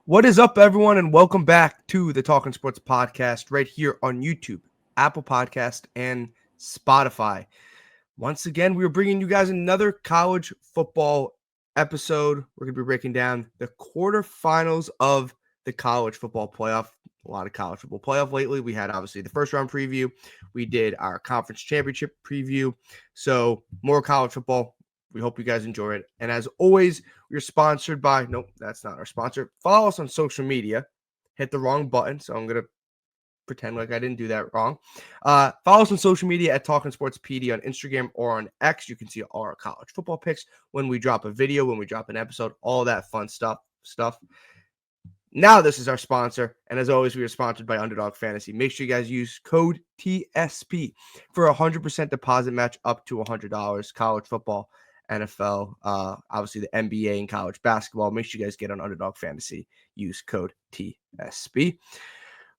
What is up, everyone, and welcome back to the Talking Sports Podcast right here on YouTube, Apple Podcast, and Spotify. Once again, we are bringing you guys another college football episode. We're going to be breaking down the quarterfinals of the college football playoff. A lot of college football playoff lately. We had, obviously, the first round preview. We did our conference championship preview. So, more college football. We hope you guys enjoy it. And as always, we're sponsored by, nope, that's not our sponsor. Follow us on social media. Hit the wrong button, so I'm going to pretend like I didn't do that wrong. Follow us on social media at Talking Sports PD on Instagram or on X. You can see all our college football picks when we drop a video, when we drop an episode, all that fun stuff. Now this is our sponsor, and as always, we are sponsored by Underdog Fantasy. Make sure you guys use code TSP for a 100% deposit match up to $100. College football, NFL, obviously the NBA and college basketball. Make sure you guys get on Underdog Fantasy. Use code TSP.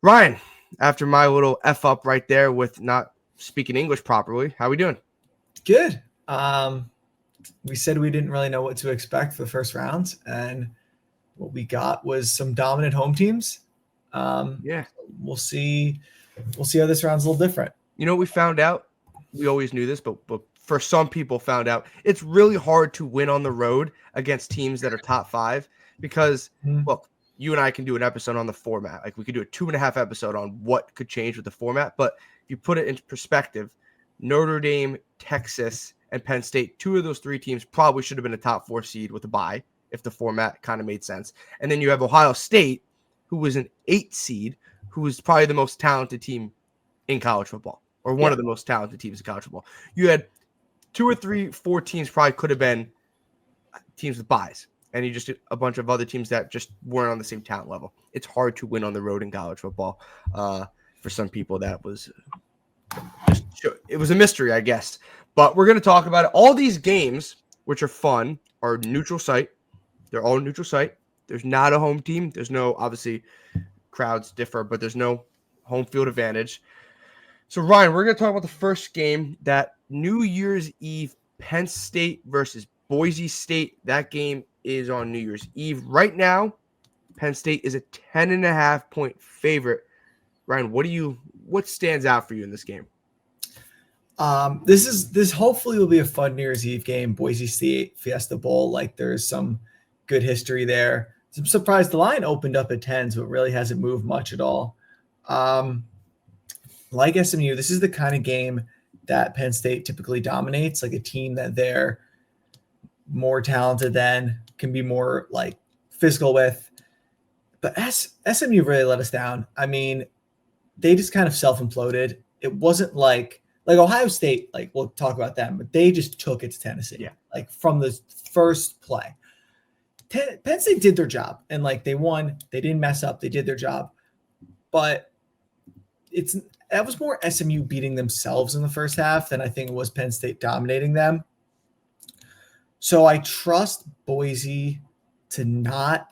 Ryan, after my little F up right there with not speaking English properly, how we doing? Good. We said we didn't really know what to expect for the first round, and what we got was some dominant home teams. We'll see how this round's a little different. You know what we found out? We always knew this, but for some people found out it's really hard to win on the road against teams that are top five because, look, you and I can do an episode on the format. Like we could do a 2.5 episode on what could change with the format. But if you put it into perspective, Notre Dame, Texas, and Penn State, two of those three teams probably should have been a top 4 seed with a bye if the format kind of made sense. And then you have Ohio State, who was an 8 seed, who was probably the most talented team in college football, or one of the most talented teams in college football. You had 2 or 3, 4 teams probably could have been teams with buys. And you just did a bunch of other teams that just weren't on the same talent level. It's hard to win on the road in college football. For some people, that was it was a mystery, I guess. But we're going to talk about it. All these games, which are fun, are neutral site. They're all neutral site. There's not a home team. There's no, obviously, crowds differ, but there's no home field advantage. So, Ryan, we're going to talk about the first game, that New Year's Eve, Penn State versus Boise State. That game is on New Year's Eve. Right now, Penn State is a 10.5-point favorite. Ryan, what stands out for you in this game? This hopefully will be a fun New Year's Eve game. Boise State Fiesta Bowl, like there's some good history there. I'm surprised the line opened up at 10, so it really hasn't moved much at all. Like SMU, this is the kind of game that Penn State typically dominates, like a team that they're more talented than, can be more like physical with. But SMU really let us down. I mean, they just kind of self-imploded. It wasn't like Ohio State, like we'll talk about them, but they just took it to Tennessee. Like from the first play. Penn State did their job, and like they won. They didn't mess up. They did their job. But that was more SMU beating themselves in the first half than I think it was Penn State dominating them. So I trust Boise to not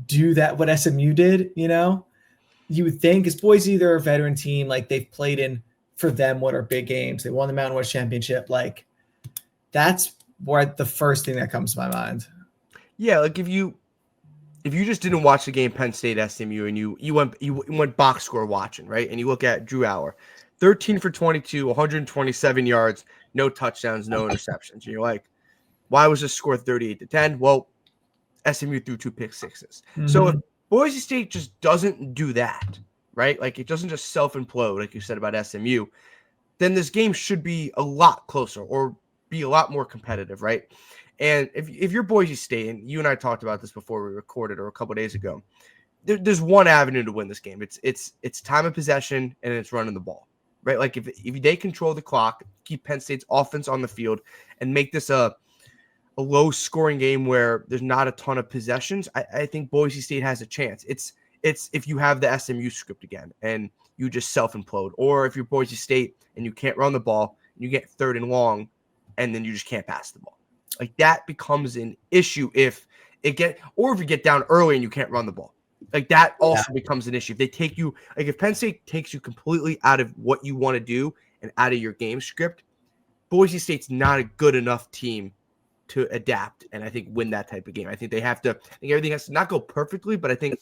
do that, what SMU did, you know? You would think, because Boise, they're a veteran team. Like, they've played in, for them, what are big games. They won the Mountain West Championship. Like, that's the first thing that comes to my mind. Yeah, like if you just didn't watch the game Penn State SMU and you went box score watching, right? And you look at Drew Aller, 13 for 22, 127 yards, no touchdowns, no interceptions. And you're like, why was this score 38-10? Well, SMU threw 2 pick sixes. Mm-hmm. So if Boise State just doesn't do that, right? Like it doesn't just self-implode, like you said about SMU, then this game should be a lot closer or be a lot more competitive, right? And if you're Boise State, and you and I talked about this before we recorded or a couple of days ago, there's one avenue to win this game. It's time of possession and it's running the ball, right? Like if they control the clock, keep Penn State's offense on the field, and make this a low-scoring game where there's not a ton of possessions, I think Boise State has a chance. It's if you have the SMU script again and you just self-implode, or if you're Boise State and you can't run the ball, and you get 3rd and long, and then you just can't pass the ball. Like that becomes an issue if you get down early and you can't run the ball. Like that also becomes an issue. If they take you, like if Penn State takes you completely out of what you want to do and out of your game script, Boise State's not a good enough team to adapt and I think win that type of game. I think everything has to not go perfectly, but I think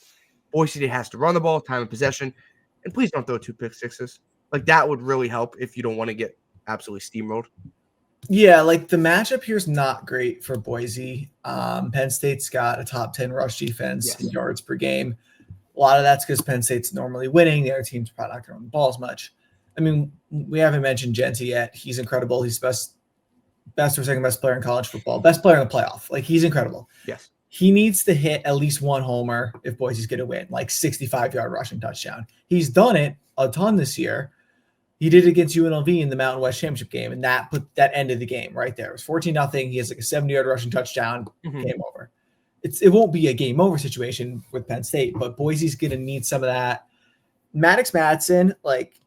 Boise State has to run the ball, time of possession, and please don't throw 2 pick sixes. Like that would really help if you don't want to get absolutely steamrolled. Yeah, like the matchup here is not great for Boise. Penn State's got a top 10 rush defense in yards per game. A lot of that's because Penn State's normally winning. The other team's probably not going to run the ball as much. I mean, we haven't mentioned Genty yet. He's incredible. He's best or second best player in college football, best player in the playoff. Like he's incredible. Yes. He needs to hit at least one homer if Boise's going to win, like 65-yard rushing touchdown. He's done it a ton this year. He did it against UNLV in the Mountain West Championship game, and that ended the game right there. It was 14-0. He has like a 70-yard rushing touchdown. Game over. It won't be a game over situation with Penn State, but Boise's going to need some of that. Maddox Madsen, like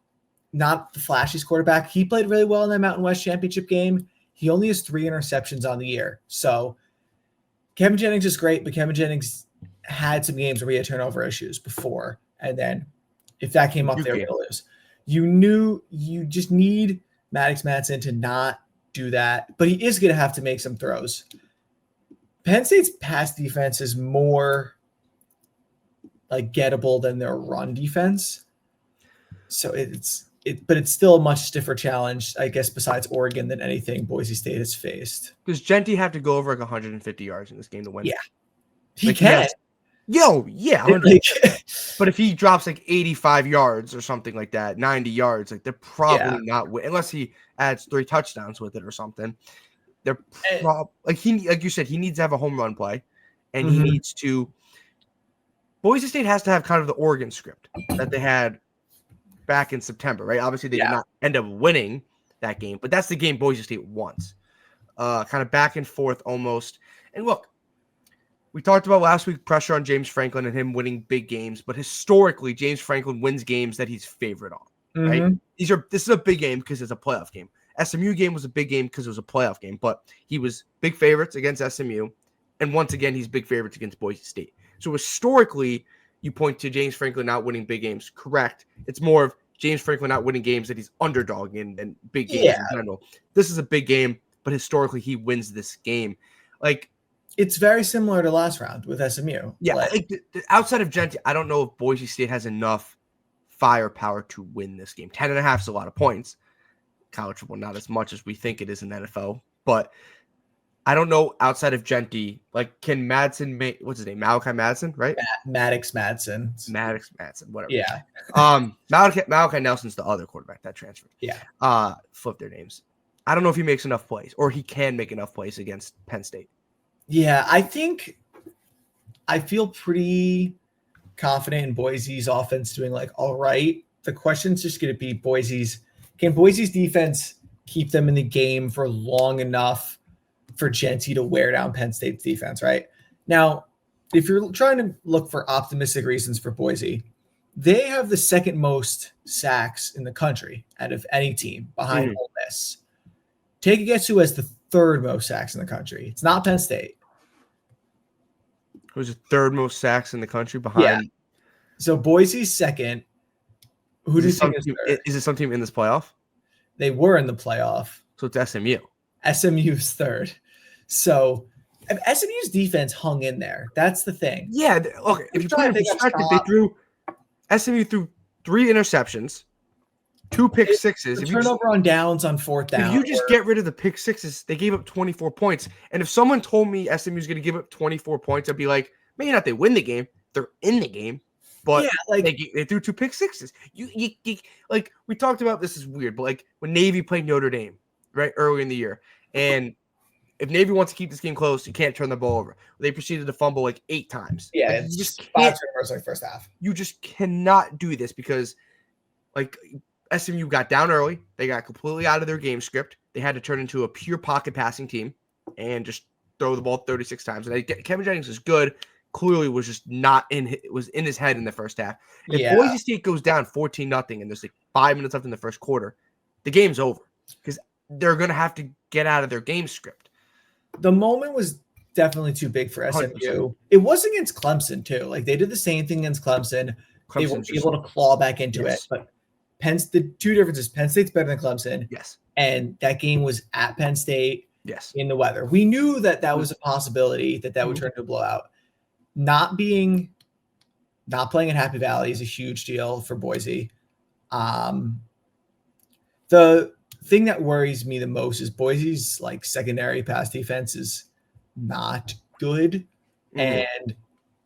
not the flashiest quarterback. He played really well in that Mountain West Championship game. He only has 3 interceptions on the year. So Kevin Jennings is great, but Kevin Jennings had some games where he had turnover issues before. And then if that came up, they were going to lose. You just need Maddox Madsen to not do that, but he is going to have to make some throws. Penn State's pass defense is more like gettable than their run defense. So but it's still a much stiffer challenge, I guess, besides Oregon than anything Boise State has faced. Does Genty have to go over like 150 yards in this game to win? Yeah. He can. But if he drops like 85 yards or something like that, 90 yards, like they're probably not unless he adds 3 touchdowns with it or something. They're like you said, he needs to have a home run play, and he needs to. Boise State has to have kind of the Oregon script that they had back in September, right? Obviously, they did not end up winning that game, but that's the game Boise State wants. Kind of back and forth almost. And look, we talked about last week pressure on James Franklin and him winning big games, but historically, James Franklin wins games that he's favored on, right? This is a big game because it's a playoff game. SMU game was a big game because it was a playoff game, but he was big favorites against SMU, and once again, he's big favorites against Boise State. So historically, you point to James Franklin not winning big games. Correct. It's more of James Franklin not winning games that he's underdog in than big games in general. This is a big game, but historically, he wins this game. Like, it's very similar to last round with SMU. Yeah, like outside of Genty, I don't know if Boise State has enough firepower to win this game. 10.5 is a lot of points. College football, not as much as we think it is in the NFL, but I don't know outside of Genty, like can Madsen make what's his name? Malachi Madsen, right? Maddox Madsen, whatever. Yeah. Malachi Nelson's the other quarterback that transferred. Yeah. Flip their names. I don't know if he makes enough plays or he can make enough plays against Penn State. Yeah, I feel pretty confident in Boise's offense doing like all right. The question's just going to be can Boise's defense keep them in the game for long enough for Genty to wear down Penn State's defense, right? Now, if you're trying to look for optimistic reasons for Boise, they have the second most sacks in the country out of any team behind Ole Miss. Take a guess who has the third most sacks in the country. It's not Penn State. Who's the third most sacks in the country behind? Yeah. So Boise's second. Who do you think is third? Is it some team in this playoff? They were in the playoff. So it's SMU. SMU's third. So if SMU's defense hung in there. That's the thing. Yeah. Okay. If you put it in perspective, SMU threw 3 interceptions, 2 pick sixes. Turnover on downs on 4th down. If you just get rid of the pick sixes, they gave up 24 points. And if someone told me SMU is going to give up 24 points, I'd be like, maybe not they win the game. They're in the game. But they threw 2 pick sixes. You like we talked about this is weird, but like when Navy played Notre Dame, right, early in the year. And if Navy wants to keep this game close, you can't turn the ball over. They proceeded to fumble like 8 times. Yeah, like, it's just 5 turnovers like first half. You just cannot do this because like SMU got down early. They got completely out of their game script. They had to turn into a pure pocket passing team and just throw the ball 36 times. And Kevin Jennings is good. Clearly was just not was in his head in the first half. If Boise State goes down 14-0 and there's like 5 minutes left in the first quarter, the game's over because they're going to have to get out of their game script. The moment was definitely too big for SMU. 100%. It was against Clemson too. Like they did the same thing against Clemson. They were able to claw back into it. But the two differences, Penn State's better than Clemson. Yes. And that game was at Penn State. Yes. In the weather. We knew that was a possibility that would turn into a blowout. Not being not playing in Happy Valley is a huge deal for Boise. The thing that worries me the most is Boise's like secondary pass defense is not good. And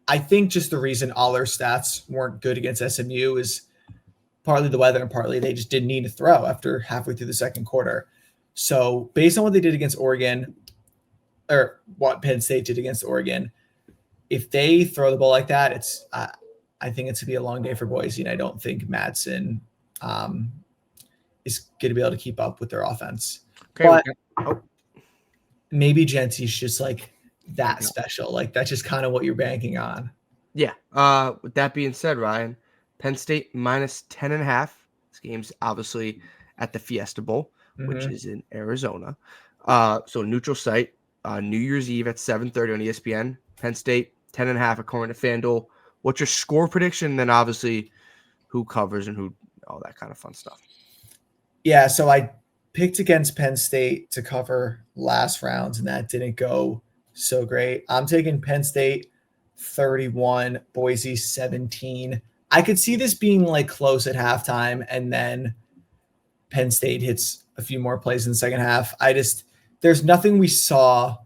I think just the reason all their stats weren't good against SMU is partly the weather and partly they just didn't need to throw after halfway through the second quarter. So based on what they did against Oregon, or what Penn State did against Oregon, if they throw the ball like that, it's I think it's going to be a long day for Boise, and I don't think Madsen is going to be able to keep up with their offense. Okay, but maybe Gentsy's just like that special. Like that's just kind of what you're banking on. Yeah. With that being said, Ryan, Penn State minus 10.5. This game's obviously at the Fiesta Bowl, which is in Arizona. So neutral site, New Year's Eve at 7:30 on ESPN. Penn State 10.5 according to FanDuel. What's your score prediction? And then obviously who covers and who, all that kind of fun stuff. Yeah, so I picked against Penn State to cover last round, and that didn't go so great. I'm taking Penn State 31, Boise 17. I could see this being like close at halftime, and then Penn State hits a few more plays in the second half. There's nothing we saw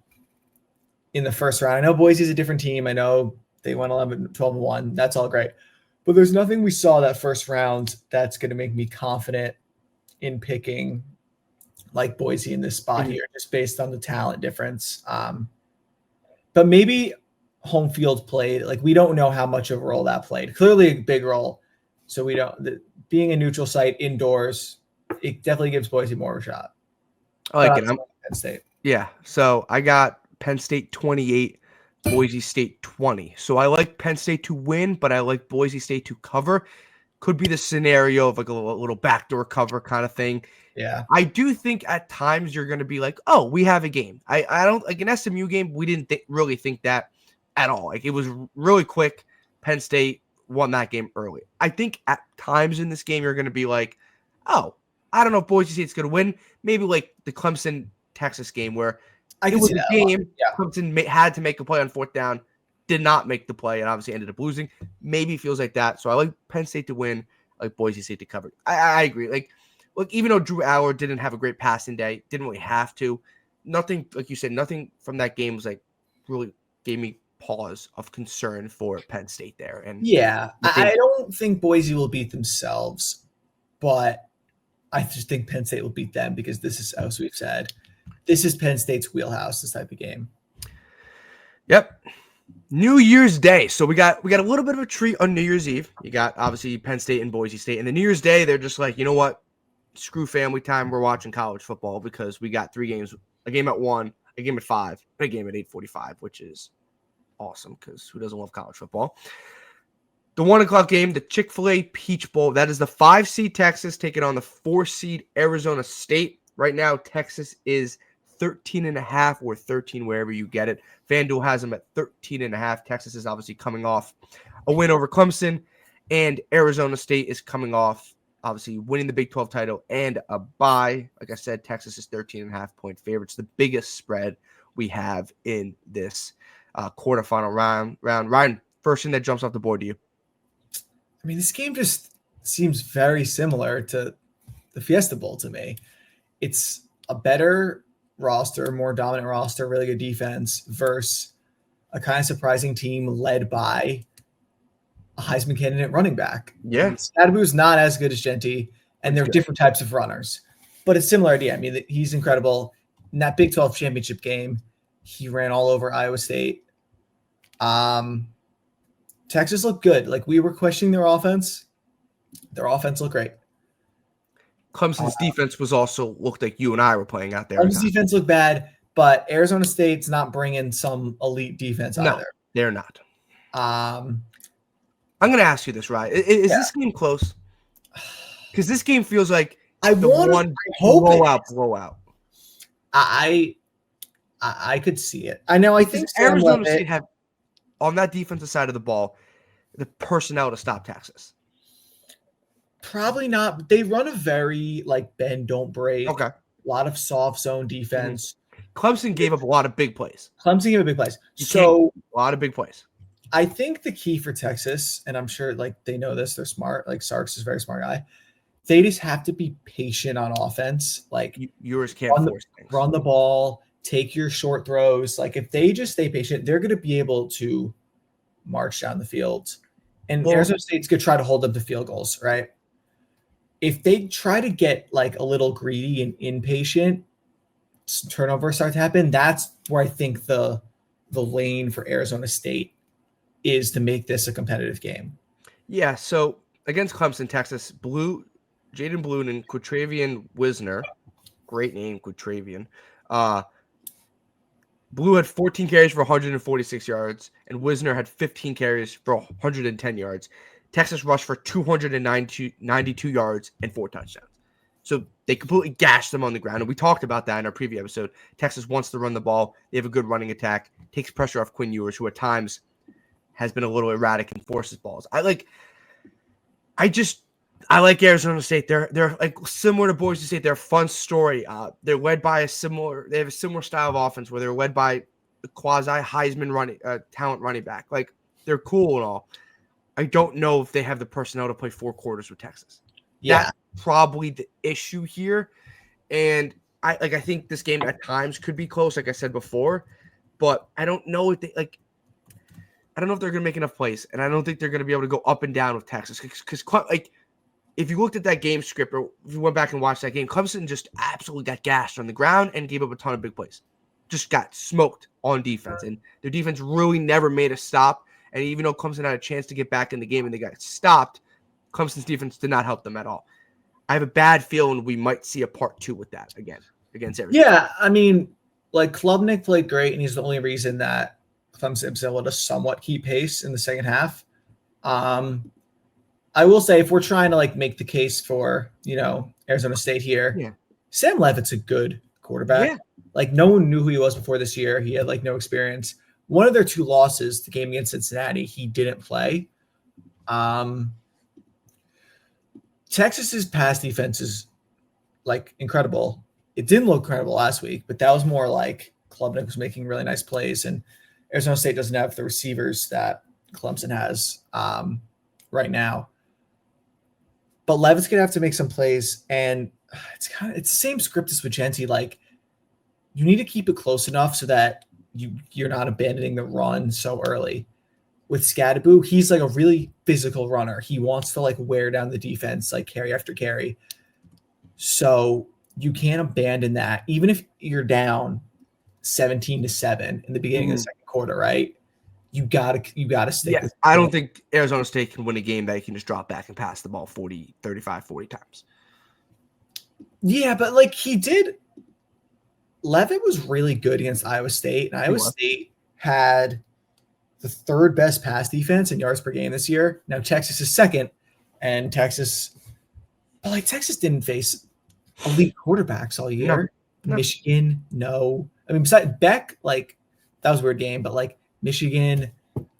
in the first round. I know Boise's a different team. I know they went 12-1. That's all great. But there's nothing we saw that first round that's going to make me confident in picking like Boise in this spot here, just based on the talent difference. But maybe home field played. Like we don't know how much of a role that played. Clearly a big role. So we don't. Being a neutral site indoors, it definitely gives Boise more of a shot. I like it. Penn State. Yeah. So I got Penn State 28, Boise State 20. So I like Penn State to win, but I like Boise State to cover. Could be the scenario of like a little backdoor cover kind of thing. Yeah. I do think at times you're going to be like, oh, we have a game. I don't like an SMU game. We didn't really think that at all. Like it was really quick. Penn State won that game early. I think at times in this game, you're going to be like, oh, I don't know if Boise State's going to win. Maybe like the Clemson Texas game where it was a game. Yeah. Clemson had to make a play on fourth down, did not make the play, and obviously ended up losing. Maybe it feels like that. So I like Penn State to win. I like Boise State to cover. I agree. Like, look, even though Drew Aller didn't have a great passing day, didn't really have to. Nothing, like you said, nothing from that game was like really gave me pause of concern for Penn State there. And yeah, I don't think Boise will beat themselves, but I just think Penn State will beat them because this is, as we've said, this is Penn State's wheelhouse, this type of game. Yep. New Year's Day. So we got a little bit of a treat on New Year's Eve. You got obviously Penn State and Boise State. And the New Year's Day, they're just like, you know what? Screw family time. We're watching college football because we got 3 games, a game at 1, a game at 5, and a game at 8:45, which is awesome because who doesn't love college football? The 1 o'clock game, the Chick-fil-A Peach Bowl. That is the 5 seed Texas taking on the 4 seed Arizona State. Right now, Texas is 13.5 or 13, wherever you get it. FanDuel has them at 13.5. Texas is obviously coming off a win over Clemson, and Arizona State is coming off obviously winning the Big 12 title and a bye. Like I said, Texas is 13.5 point favorites, the biggest spread we have in this quarterfinal round. Ryan, first thing that jumps off the board to you. I mean, this game just seems very similar to the Fiesta Bowl to me. It's a better roster, more dominant roster, really good defense versus a kind of surprising team led by a Heisman candidate running back. Yeah. Adebu's not as good as Genty, and they're different types of runners. But it's a similar idea. I mean, he's incredible. In that Big 12 championship game, he ran all over Iowa State. Texas looked good. Like, we were questioning their offense. Their offense looked great. Clemson's defense was also looked like you and I were playing out there. Clemson's defense looked bad, but Arizona State's not bringing some elite defense either. No, they're not. Um, I'm going to ask you this, Ryan. Is this game close? Because this game feels like blowout. I could see it. I know. I think Arizona State have on that defensive side of the ball the personnel to stop Texas. Probably not. But they run a very like bend don't break. Okay. A lot of soft zone defense. Clemson gave up a lot of big plays. A lot of big plays. A lot of big plays. I think the key for Texas, and I'm sure like they know this, they're smart. Like Sarkis is a very smart guy. They just have to be patient on offense. Like Yours can't force things. Run the ball, take your short throws. Like if they just stay patient, they're going to be able to march down the field. And Arizona State's going to try to hold them to field goals, right? If they try to get like a little greedy and impatient, turnovers start to happen. That's where I think the lane for Arizona State is to make this a competitive game. Yeah, so against Clemson, Texas, Jaden Blue and Quatravian Wisner, great name, Quatravian. Blue had 14 carries for 146 yards, and Wisner had 15 carries for 110 yards. Texas rushed for 292 yards and 4 touchdowns. So they completely gashed them on the ground, and we talked about that in our preview episode. Texas wants to run the ball. They have a good running attack, takes pressure off Quinn Ewers, who at times has been a little erratic and forces balls. I like Arizona State. They're like similar to Boise State. They're a fun story. They're led by they have a similar style of offense where they're led by a quasi Heisman talent running back. Like they're cool and all. I don't know if they have the personnel to play 4 quarters with Texas. Yeah, that's probably the issue here. And I think this game at times could be close, like I said before, but I don't know if I don't know if they're going to make enough plays, and I don't think they're going to be able to go up and down with Texas because like if you looked at that game script or if you went back and watched that game, Clemson just absolutely got gashed on the ground and gave up a ton of big plays. Just got smoked on defense, and their defense really never made a stop. And even though Clemson had a chance to get back in the game and they got stopped, Clemson's defense did not help them at all. I have a bad feeling we might see a part 2 with that again against Arizona. Yeah, I mean, like Klubnik played great, and he's the only reason that Clemson was able to somewhat keep pace in the second half. I will say, if we're trying to like make the case for Arizona State here, Sam Leavitt's a good quarterback. Yeah. Like no one knew who he was before this year. He had like no experience. One of their 2 losses, the game against Cincinnati, he didn't play. Texas's pass defense is like incredible. It didn't look incredible last week, but that was more like Klubnik was making really nice plays, and Arizona State doesn't have the receivers that Clemson has right now. But Levitt's gonna have to make some plays, and it's the same script as with Genti. Like you need to keep it close enough so that you're not abandoning the run so early. With Scadaboo, he's like a really physical runner. He wants to like wear down the defense, like carry after carry. So you can't abandon that, even if you're down 17-7 in the beginning of the second quarter, right? You gotta stick with it. I don't think Arizona State can win a game that you can just drop back and pass the ball 35, 40 times. Yeah, but like he did. Levitt was really good against Iowa State, and Iowa State had the 3rd best pass defense in yards per game this year. Now Texas is 2nd, and Texas didn't face elite quarterbacks all year. No. Michigan, no. I mean, besides Beck, like that was a weird game, but like Michigan,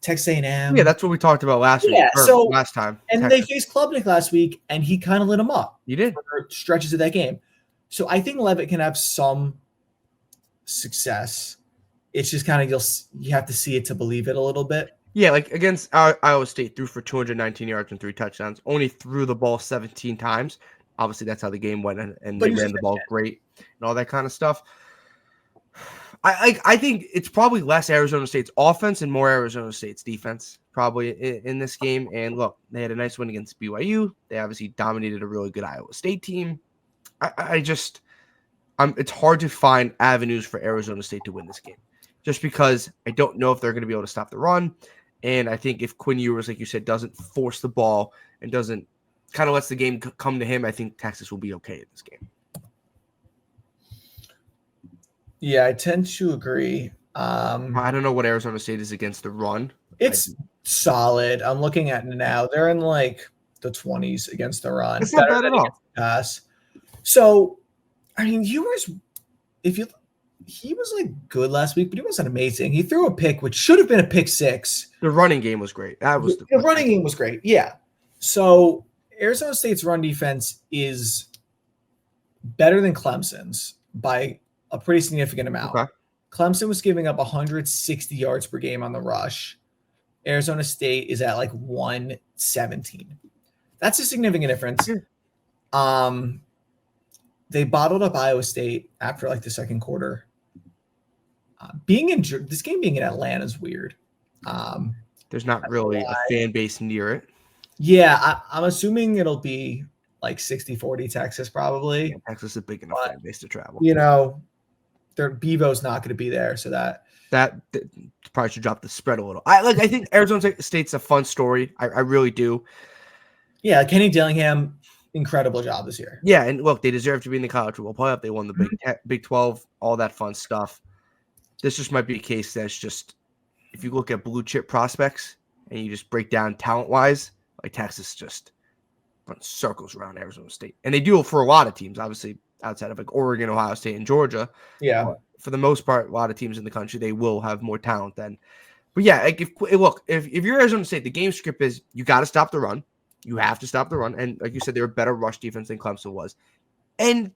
Texas A&M. Yeah, that's what we talked about last week. Last time. And Texas. They faced Klubnik last week, and he kind of lit them up. You did for stretches of that game. So I think Levitt can have some success. It's just kind of you have to see it to believe it a little bit. Yeah, like against Iowa State, threw for 219 yards and 3 touchdowns. Only threw the ball 17 times. Obviously, that's how the game went, and they ran the ball great and all that kind of stuff. I think it's probably less Arizona State's offense and more Arizona State's defense probably in this game. And look, they had a nice win against BYU. They obviously dominated a really good Iowa State team. It's hard to find avenues for Arizona State to win this game, just because I don't know if they're going to be able to stop the run. And I think if Quinn Ewers, like you said, doesn't force the ball and doesn't kind of lets the game come to him, I think Texas will be okay in this game. Yeah, I tend to agree. I don't know what Arizona State is against the run. It's solid. I'm looking at it now. They're in like the 20s against the run. It's not bad at all. Pass. So, I mean, Ewers, he was like good last week, but he wasn't amazing. He threw a pick, which should have been a pick 6. The running game was great. The running game was great. Yeah. So Arizona State's run defense is better than Clemson's by a pretty significant amount. Okay. Clemson was giving up 160 yards per game on the rush. Arizona State is at like 117. That's a significant difference. They bottled up Iowa State after like the second quarter. This game being in Atlanta is weird. There's not really a fan base near it. Yeah, I'm assuming it'll be like 60-40 Texas probably. Yeah, Texas is a big enough fan base to travel. Bevo's not going to be there, so that probably should drop the spread a little. I think Arizona State's a fun story. I really do. Yeah, Kenny Dillingham, incredible job this year. Yeah, and look, they deserve to be in the college football playoff. They won the Big 12, all that fun stuff. This just might be a case that's just, if you look at blue chip prospects and you just break down talent wise, like Texas just runs circles around Arizona State, and they do it for a lot of teams. Obviously, outside of like Oregon, Ohio State, and Georgia. Yeah. But for the most part, a lot of teams in the country, they will have more talent than. But yeah, like if you're Arizona State, the game script is you got to stop the run. You have to stop the run, and like you said, they're a better rush defense than Clemson was, and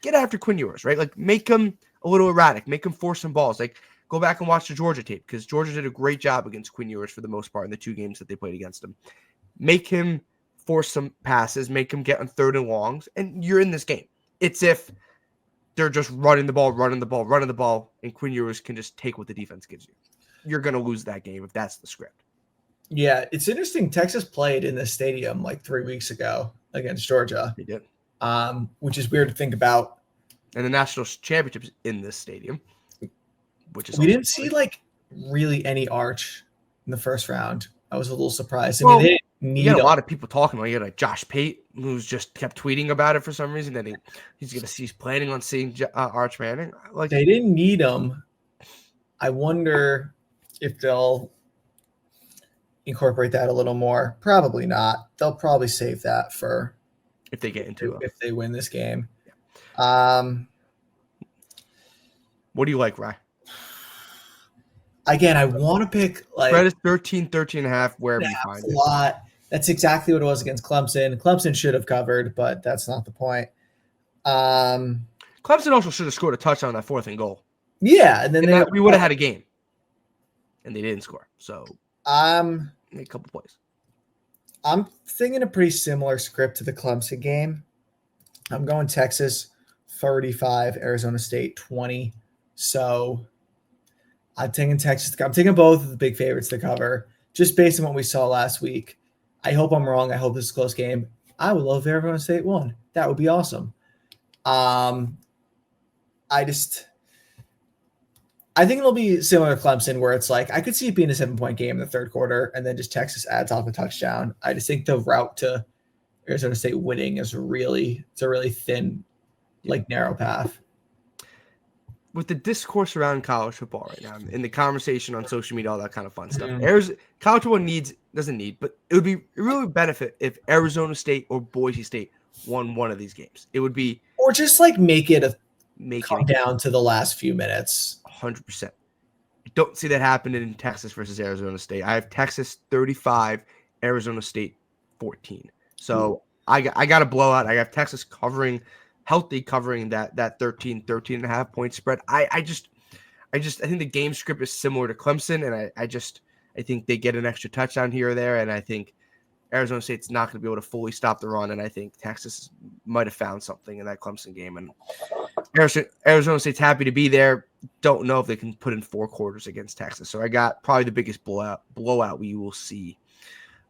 get after Quinn Ewers, right? Like make him a little erratic, make him force some balls. Like go back and watch the Georgia tape because Georgia did a great job against Quinn Ewers for the most part in the 2 games that they played against him. Make him force some passes, make him get on 3rd and longs, and you're in this game. It's if they're just running the ball, and Quinn Ewers can just take what the defense gives you. You're going to lose that game if that's the script. Yeah, it's interesting. Texas played in this stadium like 3 weeks ago against Georgia. They did. Which is weird to think about. And the national championship is in this stadium, which is we didn't see like really any Arch in the first round. I was a little surprised. Well, they didn't need a lot of people talking about. You had like Josh Pate, who's just kept tweeting about it for some reason. That he's planning on seeing Arch Manning. Like they didn't need him. I wonder if they'll incorporate that a little more. Probably not. They'll probably save that for if they get into if they win this game. Yeah. What do you like, Rye? Again, I want to pick like spread is 13.5 wherever you find it. A lot. That's exactly what it was against Clemson. Clemson should have covered, but that's not the point. Clemson also should have scored a touchdown on that 4th and goal. Yeah, and then we would have had a game, and they didn't score. So made a couple plays. I'm thinking a pretty similar script to the Clemson game. I'm going Texas 35, Arizona State 20. So I'm taking Texas. I'm taking both of the big favorites to cover, just based on what we saw last week. I hope I'm wrong. I hope this is a close game. I would love if Arizona State won. That would be awesome. I think it'll be similar to Clemson, where it's like I could see it being a 7-point game in the third quarter, and then just Texas adds off a touchdown. I just think the route to Arizona State winning is a really thin, like narrow path. With the discourse around college football right now, in the conversation on social media, all that kind of fun stuff, college football doesn't need, but it would really benefit if Arizona State or Boise State won one of these games. It would be, or just like make it come down to the last few minutes. 100%. I don't see that happening in Texas versus Arizona State. I have Texas 35, Arizona State 14. So I got a blowout. I have Texas covering that 13.5 point spread. I think the game script is similar to Clemson, and I think they get an extra touchdown here or there, and I think Arizona State's not going to be able to fully stop the run, and I think Texas might have found something in that Clemson game, and Arizona State's happy to be there. Don't know if they can put in 4 quarters against Texas. So I got probably the biggest blowout we will see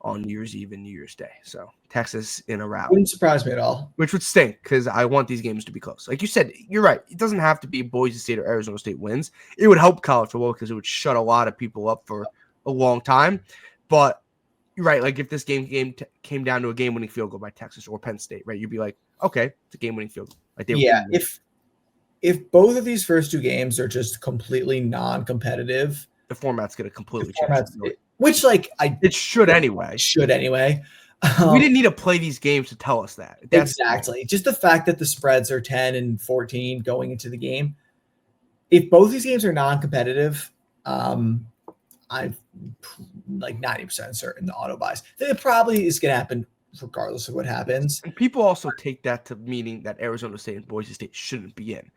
on New Year's Eve and New Year's Day. So Texas in a rout. Wouldn't surprise me at all. Which would stink because I want these games to be close. Like you said, you're right. It doesn't have to be Boise State or Arizona State wins. It would help college football because it would shut a lot of people up for a long time. But you're right. Like if this game came down to a game-winning field goal by Texas or Penn State, right? You'd be like, okay, it's a game-winning field goal. Like if both of these first 2 games are just completely non-competitive, the format's going to completely change. Which it should anyway. We didn't need to play these games to tell us that. Exactly. Just the fact that the spreads are 10 and 14 going into the game. If both these games are non-competitive, I'm like 90% certain the auto buys. It probably is going to happen regardless of what happens. And people also take that to meaning that Arizona State and Boise State shouldn't be in.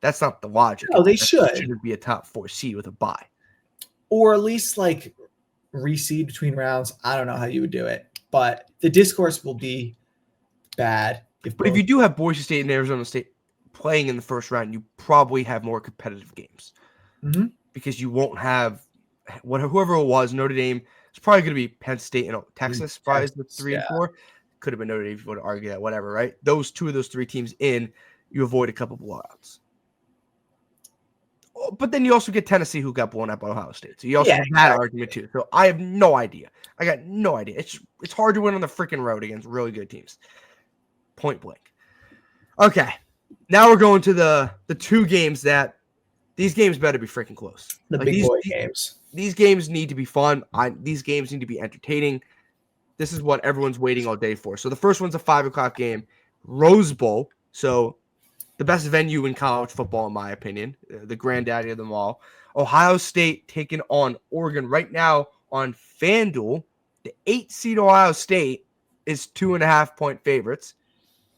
That's not the logic. No, they should. Shouldn't be a top 4 seed with a bye. Or at least like reseed between rounds. I don't know how you would do it, but the discourse will be bad. But if you do have Boise State and Arizona State playing in the first round, you probably have more competitive games because you won't have whoever it was. Notre Dame. It's probably going to be Penn State and Texas. Probably is the 3 and 4. Could have been Notre Dame if you want to argue that. Whatever, right? Those 2 of those 3 teams in, you avoid a couple blowouts. But then you also get Tennessee, who got blown out by Ohio State. So you also have that argument too. So I have no idea. I got no idea. It's hard to win on the freaking road against really good teams. Point blank. Okay. Now we're going to the 2 games that these games better be freaking close. The big boy games. These games need to be fun. These games need to be entertaining. This is what everyone's waiting all day for. So the first one's a 5:00 game, Rose Bowl. So the best venue in college football, in my opinion, the granddaddy of them all. Ohio State taking on Oregon right now on FanDuel. The 8-seed Ohio State is 2.5-point favorites,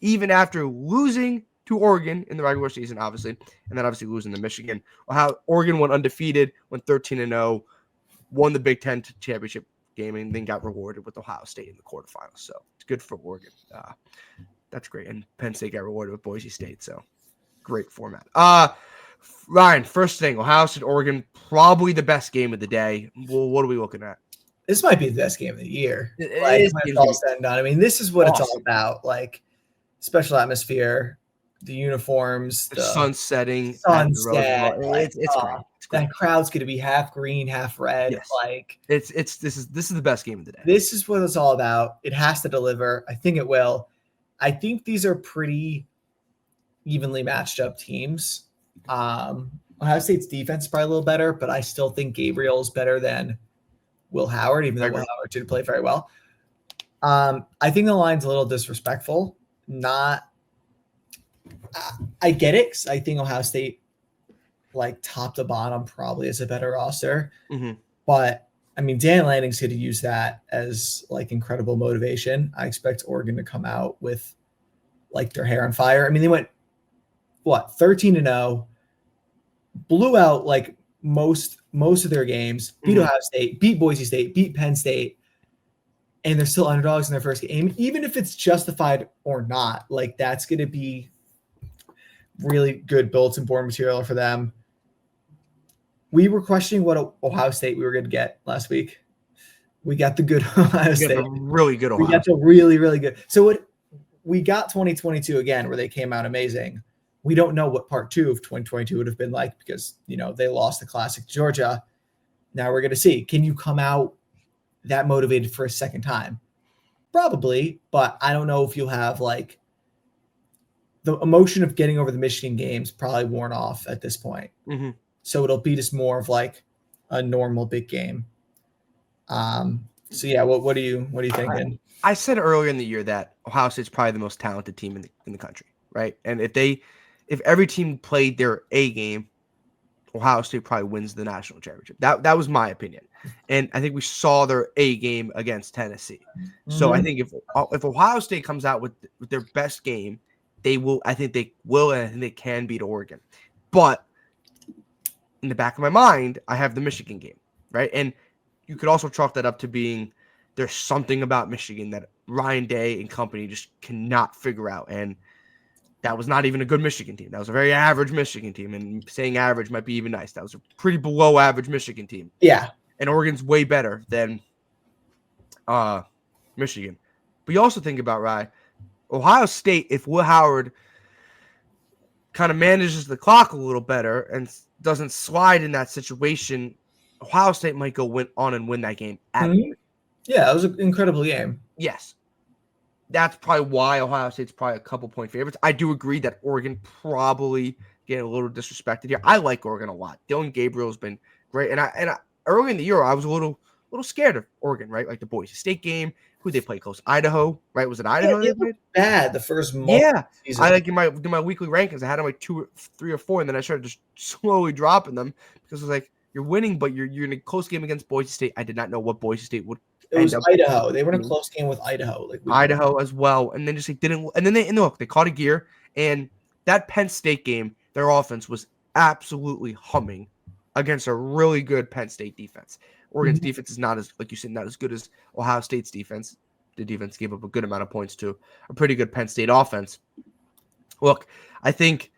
even after losing to Oregon in the regular season, obviously, and then obviously losing to Michigan. Oregon went undefeated, went 13-0, won the Big Ten championship game, and then got rewarded with Ohio State in the quarterfinals. So it's good for Oregon. That's great. And Penn State got rewarded with Boise State. So great format. Ryan, first thing, Ohio State, Oregon, probably the best game of the day. Well, what are we looking at? This might be the best game of the year. It's all said and done. I mean, this is what it's all about. Like special atmosphere, the uniforms, the sun setting, sunset. It's great. That crowd's going to be half green, half red. Yes. Like this is the best game of the day. This is what it's all about. It has to deliver. I think it will. I think these are pretty evenly matched up teams. Ohio State's defense is probably a little better, but I still think Gabriel is better than Will Howard, even though Will Howard did play very well. I think the line's a little disrespectful. I get it. 'Cause I think Ohio State, like top to bottom, probably is a better roster. But I mean, Dan Lanning's going to use that as like incredible motivation. I expect Oregon to come out with like their hair on fire. I mean, they went 13-0, blew out like most of their games, beat Ohio State, beat Boise State, beat Penn State, and they're still underdogs in their first game. Even if it's justified or not, like that's going to be really good bulletin board material for them. We were questioning what Ohio State we were going to get last week. We got the good Ohio State. Really good Ohio We got the really, really good. So we got 2022 again, where they came out amazing. We don't know what part 2 of 2022 would have been like because, they lost the Classic to Georgia. Now we're going to see. Can you come out that motivated for a second time? Probably, but I don't know if you'll have like the emotion of getting over the Michigan games probably worn off at this point. So it'll be just more of like a normal big game. So yeah, what are you thinking? I said earlier in the year that Ohio State's probably the most talented team in the country, right? And if every team played their A game, Ohio State probably wins the national championship. That was my opinion. And I think we saw their A game against Tennessee. So I think if Ohio State comes out with their best game, they will. I think they will, and I think they can beat Oregon. But in the back of my mind, I have the Michigan game, right? And you could also chalk that up to being there's something about Michigan that Ryan Day and company just cannot figure out. And that was not even a good Michigan team. That was a very average Michigan team. And saying average might be even nice. That was a pretty below average Michigan team. Yeah. And Oregon's way better than Michigan. But you also think about, right, Ohio State, if Will Howard kind of manages the clock a little better and doesn't slide in that situation, Ohio State might go on and win that game. Yeah, it was an incredible game. Yes. That's probably why Ohio State's probably a couple point favorites. I do agree that Oregon probably getting a little disrespected here. I like Oregon a lot. Dylan Gabriel's been great. And I early in the year, I was a little scared of Oregon, right? Like the Boise State game. Who they play close? Idaho, right? Was it Idaho? Yeah, they played bad the first month. Yeah. I like in my weekly rankings, I had them like 2 or 3 or 4, and then I started just slowly dropping them because it was like, you're winning, but you're in a close game against Boise State. I did not know what Boise State would. It was Idaho. They were in a close game with Idaho. Idaho as well. And then just like didn't, and then they caught a gear. And that Penn State game, their offense was absolutely humming against a really good Penn State defense. Oregon's defense is not as, like you said, not as good as Ohio State's defense. The defense gave up a good amount of points to a pretty good Penn State offense. Look, I think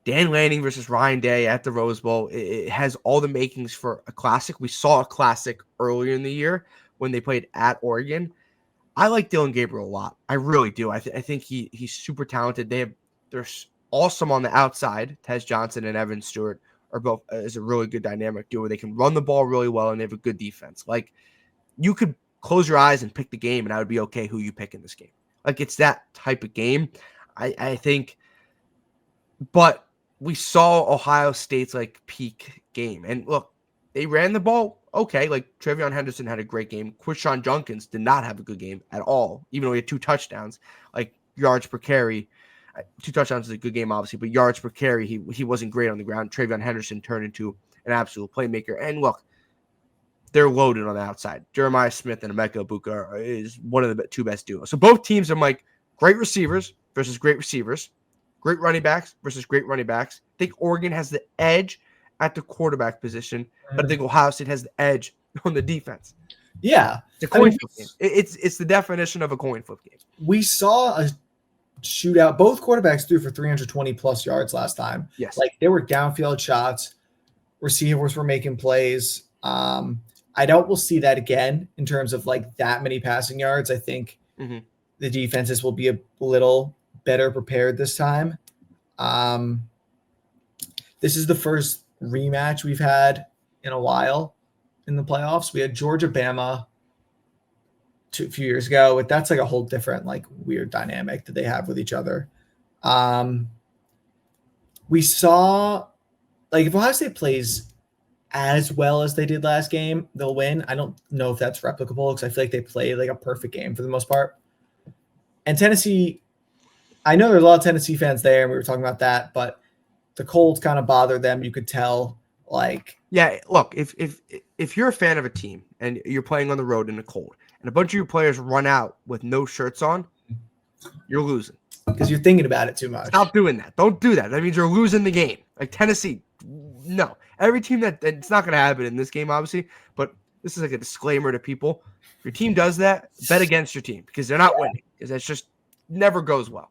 Dan Lanning versus Ryan Day at the Rose Bowl, it has all the makings for a classic. We saw a classic earlier in the year when they played at Oregon. I like Dylan Gabriel a lot. I really do. I think he's super talented. They're awesome on the outside. Tez Johnson and Evan Stewart are both is a really good dynamic duo. They can run the ball really well, and they have a good defense. Like, you could close your eyes and pick the game, and I would be okay who you pick in this game. Like, it's that type of game. I think, but we saw Ohio State's like peak game, and look, they ran the ball okay. Like, Travion Henderson had a great game. Quishon Junkins did not have a good game at all, even though he had 2 touchdowns. Like, yards per carry, 2 touchdowns is a good game, obviously, but yards per carry, he wasn't great on the ground. Travion Henderson turned into an absolute playmaker. And look, they're loaded on the outside. Jeremiah Smith and Emeka Ibuka is one of the 2 best duos. So both teams are like great receivers versus great receivers, great running backs versus great running backs. I think Oregon has the edge at the quarterback position, but I think Ohio State has the edge on the defense. Yeah. It's a coin flip game. It's the definition of a coin flip game. We saw a shootout. Both quarterbacks threw for 320 plus yards last time. Yes. Like, there were downfield shots. Receivers were making plays. I doubt we'll see that again in terms of like that many passing yards. I think the defenses will be a little better prepared this time. This is the first rematch we've had in a while in the playoffs. We had Georgia-Bama a few years ago, but that's like a whole different like weird dynamic that they have with each other. We saw, like, if Ohio State plays as well as they did last game, they'll win. I don't know if that's replicable because I feel like they played like a perfect game for the most part. And Tennessee, I know there's a lot of Tennessee fans there, and we were talking about that, but the cold kind of bothered them. You could tell, like, yeah. Look, if you're a fan of a team and you're playing on the road in the cold, and a bunch of your players run out with no shirts on, you're losing because you're thinking about it too much. Stop doing that. Don't do that. That means you're losing the game. Like Tennessee, no. Every team it's not going to happen in this game, obviously, but this is like a disclaimer to people. If your team does that, bet against your team because they're not winning, because that's just never goes well.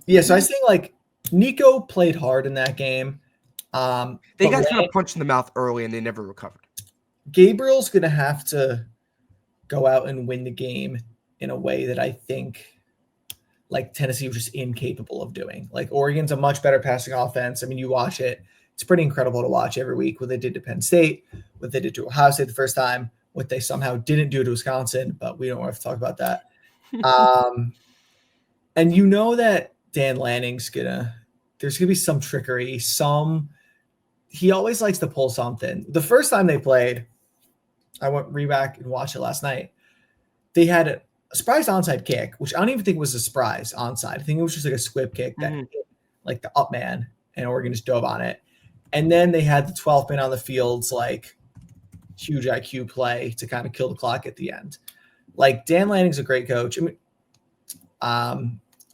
Yeah, so I think like Nico played hard in that game. They got kind of punched in the mouth early and they never recovered. Gabriel's going to have to go out and win the game in a way that I think like Tennessee was just incapable of doing. Like, Oregon's a much better passing offense. I mean, you watch it. It's pretty incredible to watch every week what they did to Penn State, what they did to Ohio State the first time, what they somehow didn't do to Wisconsin, but we don't have to talk about that. And you know that Dan Lanning's there's gonna be some trickery. He always likes to pull something. The first time they played, I went back and watched it last night. They had a surprise onside kick, which I don't even think was a surprise onside. I think it was just like a squib kick that hit like the up man, and Oregon just dove on it. And then they had the 12th man on the field's like huge IQ play to kind of kill the clock at the end. Like, Dan Lanning's a great coach. I mean,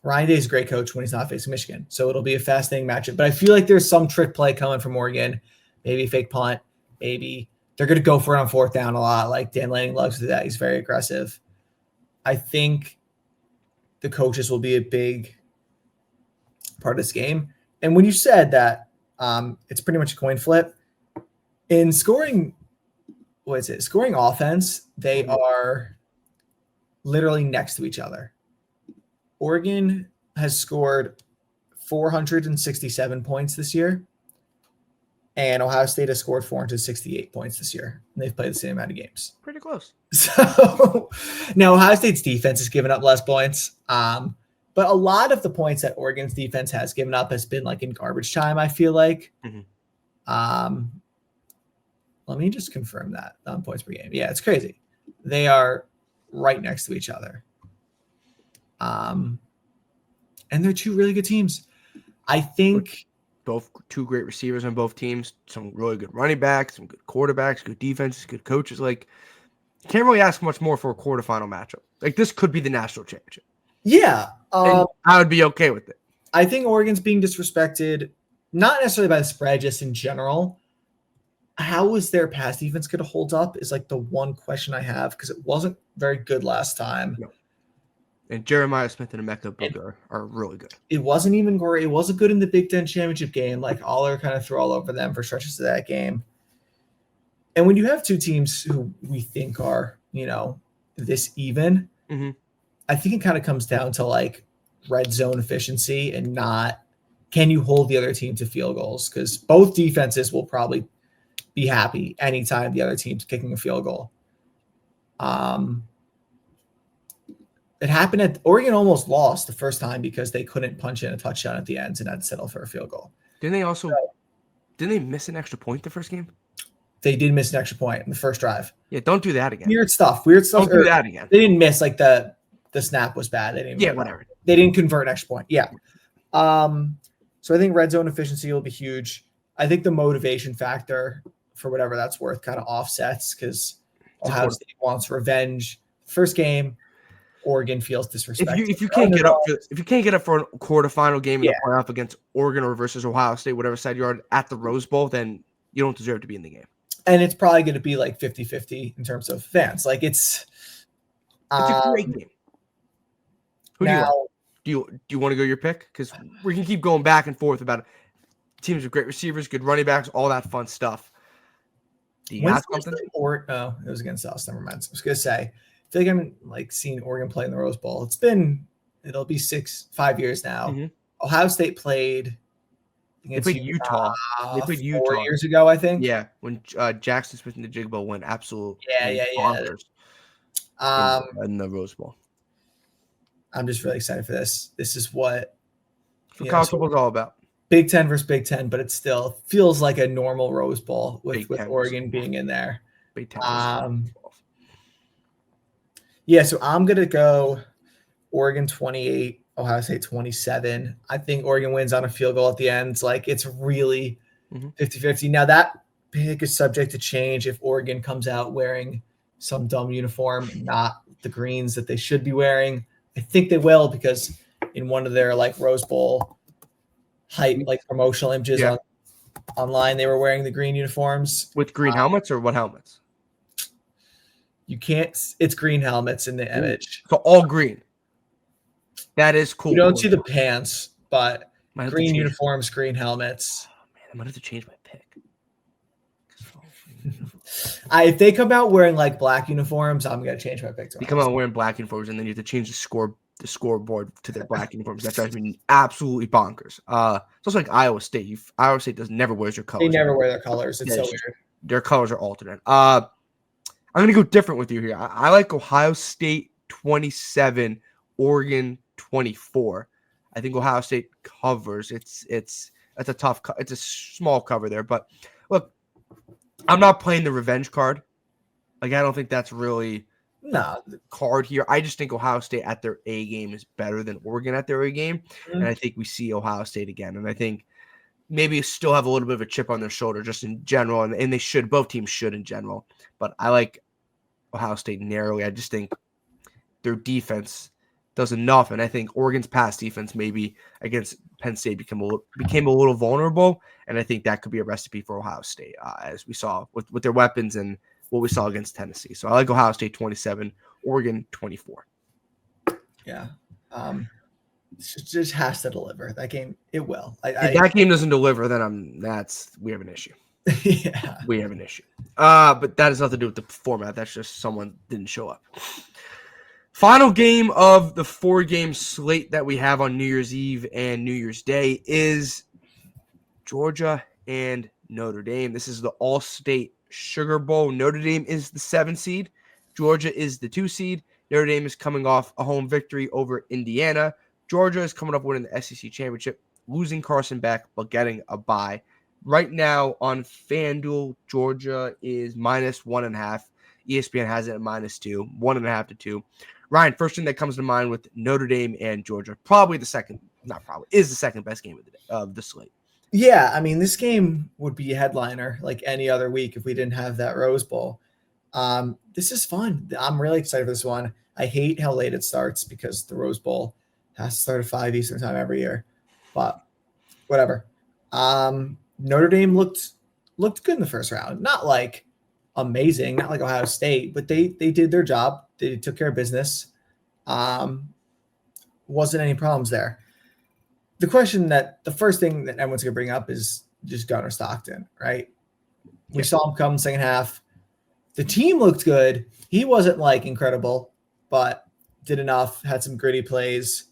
Ryan Day's a great coach when he's not facing Michigan. So it'll be a fascinating matchup. But I feel like there's some trick play coming from Oregon. Maybe a fake punt. Maybe they're going to go for it on 4th down a lot. Like, Dan Lanning loves to do that. He's very aggressive. I think the coaches will be a big part of this game. And when you said that it's pretty much a coin flip, in scoring offense, they are literally next to each other. Oregon has scored 467 points this year, and Ohio State has scored 468 points this year. And they've played the same amount of games. Pretty close. So now Ohio State's defense has given up less points. But a lot of the points that Oregon's defense has given up has been like in garbage time, I feel like. Let me just confirm that on points per game. Yeah, it's crazy. They are right next to each other. And they're 2 really good teams. I think both 2 great receivers on both teams, some really good running backs, some good quarterbacks, good defenses, good coaches. Like, you can't really ask much more for a quarterfinal matchup. Like, this could be the national championship. Yeah. And I would be okay with it. I think Oregon's being disrespected, not necessarily by the spread, just in general. how is their pass defense going to hold up is like the one question I have, because it wasn't very good last time. No. And Jeremiah Smith and Emeka Buka are really good. It wasn't even great. It wasn't good in the Big Ten championship game. Like Aller kind of threw all over them for stretches of that game. And when you have two teams who we think are, this even, I think it kind of comes down to like red zone efficiency and not can you hold the other team to field goals, because both defenses will probably be happy anytime the other team's kicking a field goal. It happened at Oregon almost lost the first time because they couldn't punch in a touchdown at the end and had to settle for a field goal. Didn't they miss an extra point the first game? They did miss an extra point in the first drive. Yeah, don't do that again. Weird stuff. Don't do that again. They didn't miss, like the snap was bad. They didn't. Yeah, whatever. They didn't convert an extra point. Yeah. So I think red zone efficiency will be huge. I think the motivation factor, for whatever that's worth, kind of offsets, because Ohio State wants revenge. First game, Oregon feels disrespected. If you can't get up for a quarterfinal game in the playoff against Oregon or versus Ohio State, whatever side you're on at the Rose Bowl, then you don't deserve to be in the game. And it's probably going to be like 50-50 in terms of fans. Like it's a great game. Who do you want to go your pick? Because we can keep going back and forth about teams with great receivers, good running backs, all that fun stuff. Do you have something? It was against us. Never mind. I was going to say, I feel like I'm like seeing Oregon play in the Rose Bowl. It'll be 5 years now. Mm-hmm. Ohio State played. They played Utah. They played Utah 4 years ago, I think. Yeah, when Jackson Smith and the Jigbo went absolutely bonkers. In the Rose Bowl. I'm just really excited for this. This is what college football is all about. Big Ten versus Big Ten, but it still feels like a normal Rose Bowl with Oregon being in there. Big Ten. So I'm gonna go Oregon 28, Ohio State 27. I think Oregon wins on a field goal at the end. Like it's really 50-50. Now that pick is subject to change if Oregon comes out wearing some dumb uniform, not the greens that they should be wearing. I think they will, because in one of their like Rose Bowl hype, like promotional images online, they were wearing the green uniforms with green helmets, or what helmets? You can't. It's green helmets in the image. So all green. That is cool. You don't see the pants, but green uniforms, green helmets. Oh, man, I might have to change my pick. If they come out wearing like black uniforms, I'm gonna change my pick. They come out wearing black uniforms, and then you have to change the scoreboard to their black uniforms. That drives me absolutely bonkers. It's also like Iowa State. Iowa State never wears their colors. They never wear their colors. It's so weird. Their colors are alternate. I'm gonna go different with you here. I like Ohio State 27, Oregon 24. I think Ohio State covers. It's a small cover there, but look. I'm not playing the revenge card. Like, I don't think that's really the card here. I just think Ohio State at their A game is better than Oregon at their A game. And I think we see Ohio State again. And I think maybe still have a little bit of a chip on their shoulder just in general. And they should. Both teams should in general. But I like Ohio State narrowly. I just think their defense does enough. And I think Oregon's pass defense maybe against Penn State became a little vulnerable. And I think that could be a recipe for Ohio State, as we saw with their weapons and what we saw against Tennessee. So I like Ohio State 27, Oregon 24. Yeah. It just has to deliver. That game, it will. If that game doesn't deliver, then we have an issue. Yeah. We have an issue. But that has nothing to do with the format. That's just someone didn't show up. Final game of the 4-game slate that we have on New Year's Eve and New Year's Day is Georgia and Notre Dame. This is the All-State Sugar Bowl. Notre Dame is the 7 seed. Georgia is the 2 seed. Notre Dame is coming off a home victory over Indiana. Georgia is coming up winning the SEC championship, losing Carson Beck, but getting a bye. Right now on FanDuel, Georgia is -1.5. ESPN has it at -2, 1.5 to 2. Ryan, first thing that comes to mind with Notre Dame and Georgia, is the second best game of the slate. Yeah, I mean, this game would be a headliner like any other week if we didn't have that Rose Bowl. This is fun. I'm really excited for this one. I hate how late it starts because the Rose Bowl has to start at 5 Eastern time every year. But whatever. Notre Dame looked looked good in the first round. Not like amazing, not like Ohio State, but they did their job. They took care of business. Wasn't any problems there. The first thing that everyone's going to bring up is just Gunnar Stockton, right? We saw him come second half. The team looked good. He wasn't like incredible, but did enough, had some gritty plays.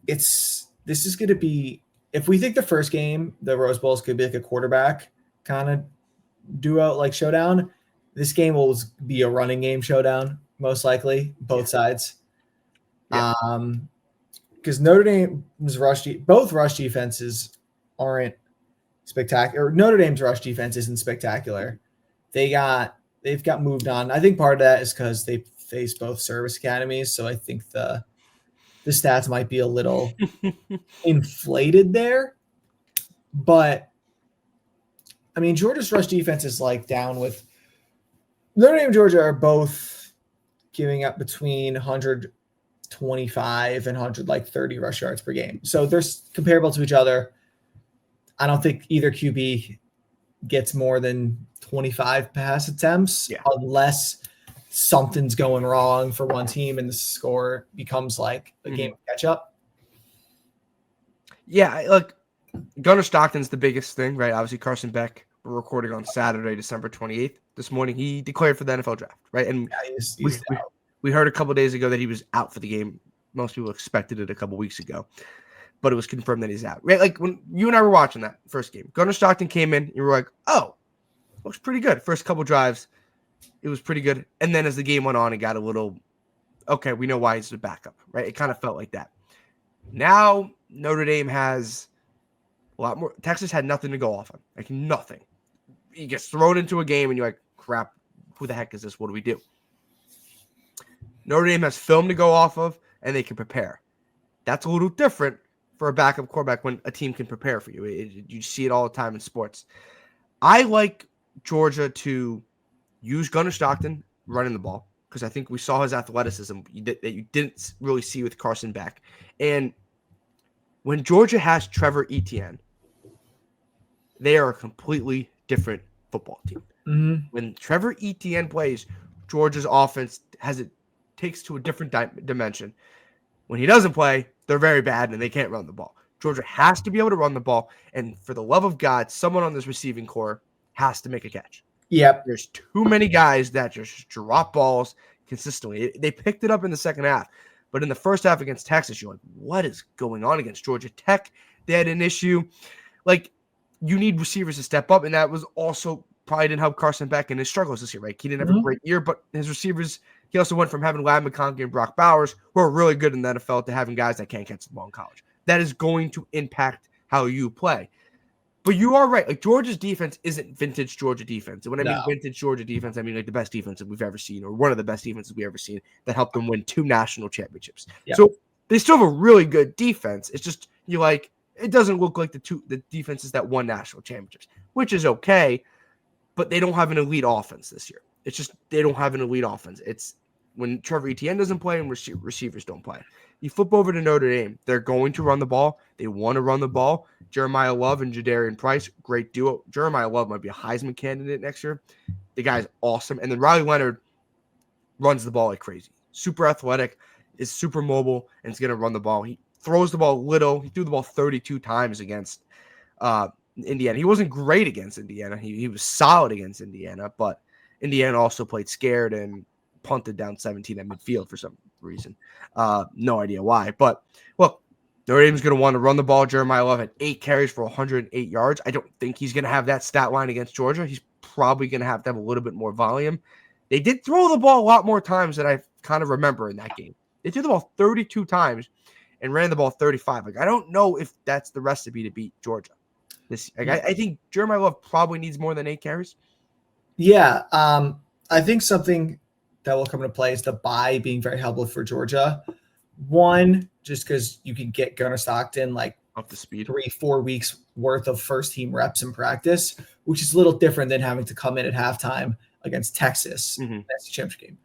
This is going to be, if we think the first game, the Rose Bowl is going to be like a quarterback kind of duo, like showdown, this game will be a running game showdown, most likely, both sides. Yeah. Because Notre Dame's both rush defenses aren't spectacular. Notre Dame's rush defense isn't spectacular. They've got moved on. I think part of that is because they face both service academies, so I think the stats might be a little inflated there. But I mean, Georgia's rush defense is like down with Notre Dame and Georgia are both giving up between 125 and 130 rush yards per game. So they're comparable to each other. I don't think either QB gets more than 25 pass attempts unless something's going wrong for one team and the score becomes like a game of catch up. Yeah, look, Gunnar Stockton's the biggest thing, right? Obviously, Carson Beck, we're recording on Saturday, December 28th. This morning, he declared for the NFL draft, right? And we heard a couple of days ago that he was out for the game. Most people expected it a couple weeks ago, but it was confirmed that he's out, right? Like when you and I were watching that first game, Gunnar Stockton came in, you were like, oh, looks pretty good. First couple drives, it was pretty good. And then as the game went on, it got a little, okay, we know why he's the backup, right? It kind of felt like that. Now Notre Dame has a lot more. Texas had nothing to go off on, like nothing. He gets thrown into a game and you're like, crap, who the heck is this? What do we do? Notre Dame has film to go off of and they can prepare. That's a little different for a backup quarterback when a team can prepare for you. You see it all the time in sports. I like Georgia to use Gunnar Stockton running the ball because I think we saw his athleticism that you didn't really see with Carson Beck. And when Georgia has Trevor Etienne, they are a completely different football team. Mm-hmm. When Trevor Etienne plays, Georgia's offense takes to a different dimension. When he doesn't play, they're very bad and they can't run the ball. Georgia has to be able to run the ball, and for the love of God, someone on this receiving core has to make a catch. Yep. There's too many guys that just drop balls consistently. They picked it up in the second half, but in the first half against Texas, you're like, what is going on against Georgia Tech? They had an issue. Like, you need receivers to step up, and that was also probably didn't help Carson Beck in his struggles this year, right? He didn't have a great year, but his receivers, he also went from having Ladd McConkey and Brock Bowers, who are really good in the NFL, to having guys that can't catch the ball in college. That is going to impact how you play. But you are right. Like, Georgia's defense isn't vintage Georgia defense. And when I mean vintage Georgia defense, I mean like the best defense that we've ever seen, or one of the best defenses we've ever seen that helped them win 2 national championships. Yep. So they still have a really good defense. It's just it doesn't look like the defenses that won national championships, which is okay, but they don't have an elite offense this year. It's just they don't have an elite offense. It's when Trevor Etienne doesn't play and receivers don't play. You flip over to Notre Dame, they're going to run the ball. They want to run the ball. Jeremiah Love and Jadarian Price, great duo. Jeremiah Love might be a Heisman candidate next year. The guy's awesome. And then Riley Leonard runs the ball like crazy. Super athletic, is super mobile, and is going to run the ball. He throws the ball little. He threw the ball 32 times against Indiana. He wasn't great against Indiana. He was solid against Indiana, but Indiana also played scared and punted down 17 at midfield for some reason. No idea why. But, look, Notre Dame's going to want to run the ball. Jeremiah Love had 8 carries for 108 yards. I don't think he's going to have that stat line against Georgia. He's probably going to have a little bit more volume. They did throw the ball a lot more times than I kind of remember in that game. They threw the ball 32 times and ran the ball 35. Like, I don't know if that's the recipe to beat Georgia. I think Jeremiah Love probably needs more than 8 carries. Yeah, I think something that will come into play is the bye being very helpful for Georgia. One, just because you can get Gunnar Stockton like up to speed, 3-4 weeks worth of first team reps in practice, which is a little different than having to come in at halftime against Texas. That's the championship game.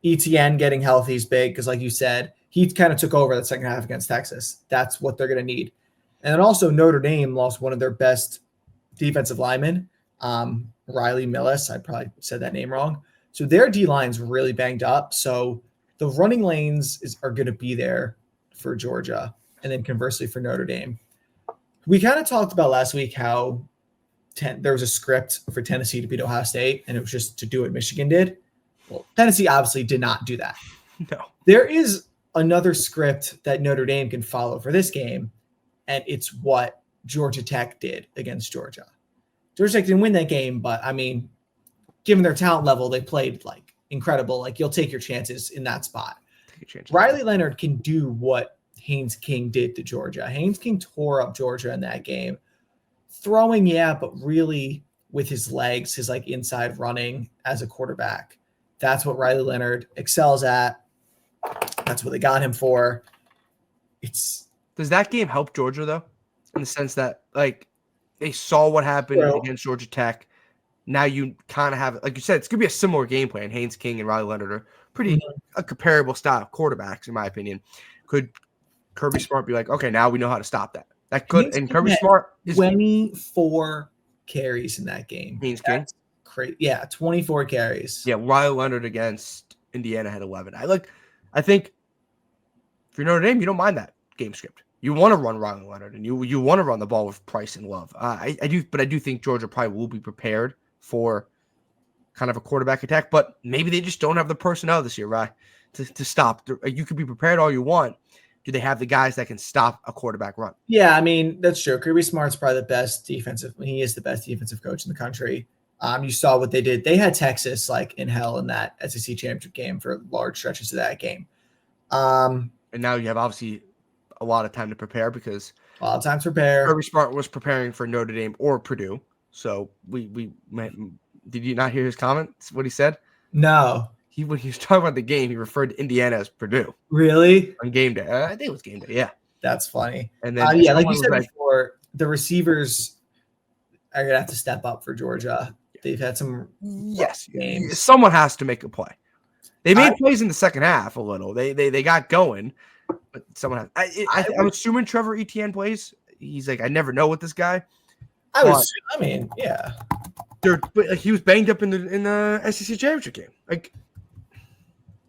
ETN getting healthy is big because, like you said, he kind of took over the second half against Texas. That's what they're going to need. And then also Notre Dame lost one of their best defensive linemen. Riley Millis, I probably said that name wrong. So their D-line's really banged up. So the running lanes are going to be there for Georgia, and then conversely for Notre Dame. We kind of talked about last week how there was a script for Tennessee to beat Ohio State, and it was just to do what Michigan did. Well, Tennessee obviously did not do that. No. There is another script that Notre Dame can follow for this game, and it's what Georgia Tech did against Georgia. Georgia Tech didn't win that game, but I mean, given their talent level, they played like incredible. Like you'll take your chances in that spot. Riley Leonard can do what Haynes King did to Georgia. Haynes King tore up Georgia in that game. Throwing, yeah, but really with his legs, his like inside running as a quarterback. That's what Riley Leonard excels at. That's what they got him for. Does that game help Georgia though? In the sense that like they saw what happened against Georgia Tech. Now you kind of have, like you said, it's going to be a similar game plan. Haynes King and Riley Leonard are pretty a comparable style of quarterbacks, in my opinion. Could Kirby Smart be like, okay, now we know how to stop that? That could, and Kirby Smart is 24 carries in that game. Haynes King, crazy. Yeah, 24 carries. Yeah, Riley Leonard against Indiana had 11. I think if you're Notre Dame, you don't mind that game script. You want to run Riley Leonard, and you want to run the ball with Price and Love. I do think Georgia probably will be prepared for kind of a quarterback attack, but maybe they just don't have the personnel this year, right? To stop. You could be prepared all you want. Do they have the guys that can stop a quarterback run? Yeah, I mean, that's true. Kirby Smart's probably the best defensive. He is the best defensive coach in the country. You saw what they did. They had Texas like in hell in that SEC championship game for large stretches of that game. And now you have obviously a lot of time to prepare because a lot of time to prepare. Kirby Smart was preparing for Notre Dame or Purdue. So we did you not hear his comments? What he said? No. When he was talking about the game, he referred to Indiana as Purdue. Really? On game day. I think it was game day. Yeah. That's funny. And then like you said before, the receivers are gonna have to step up for Georgia. They've had some games. Someone has to make a play. They made plays in the second half a little. They got going, but someone has. I'm assuming Trevor Etienne plays. He's like, I never know with this guy. Yeah. But he was banged up in the SEC championship game. Like,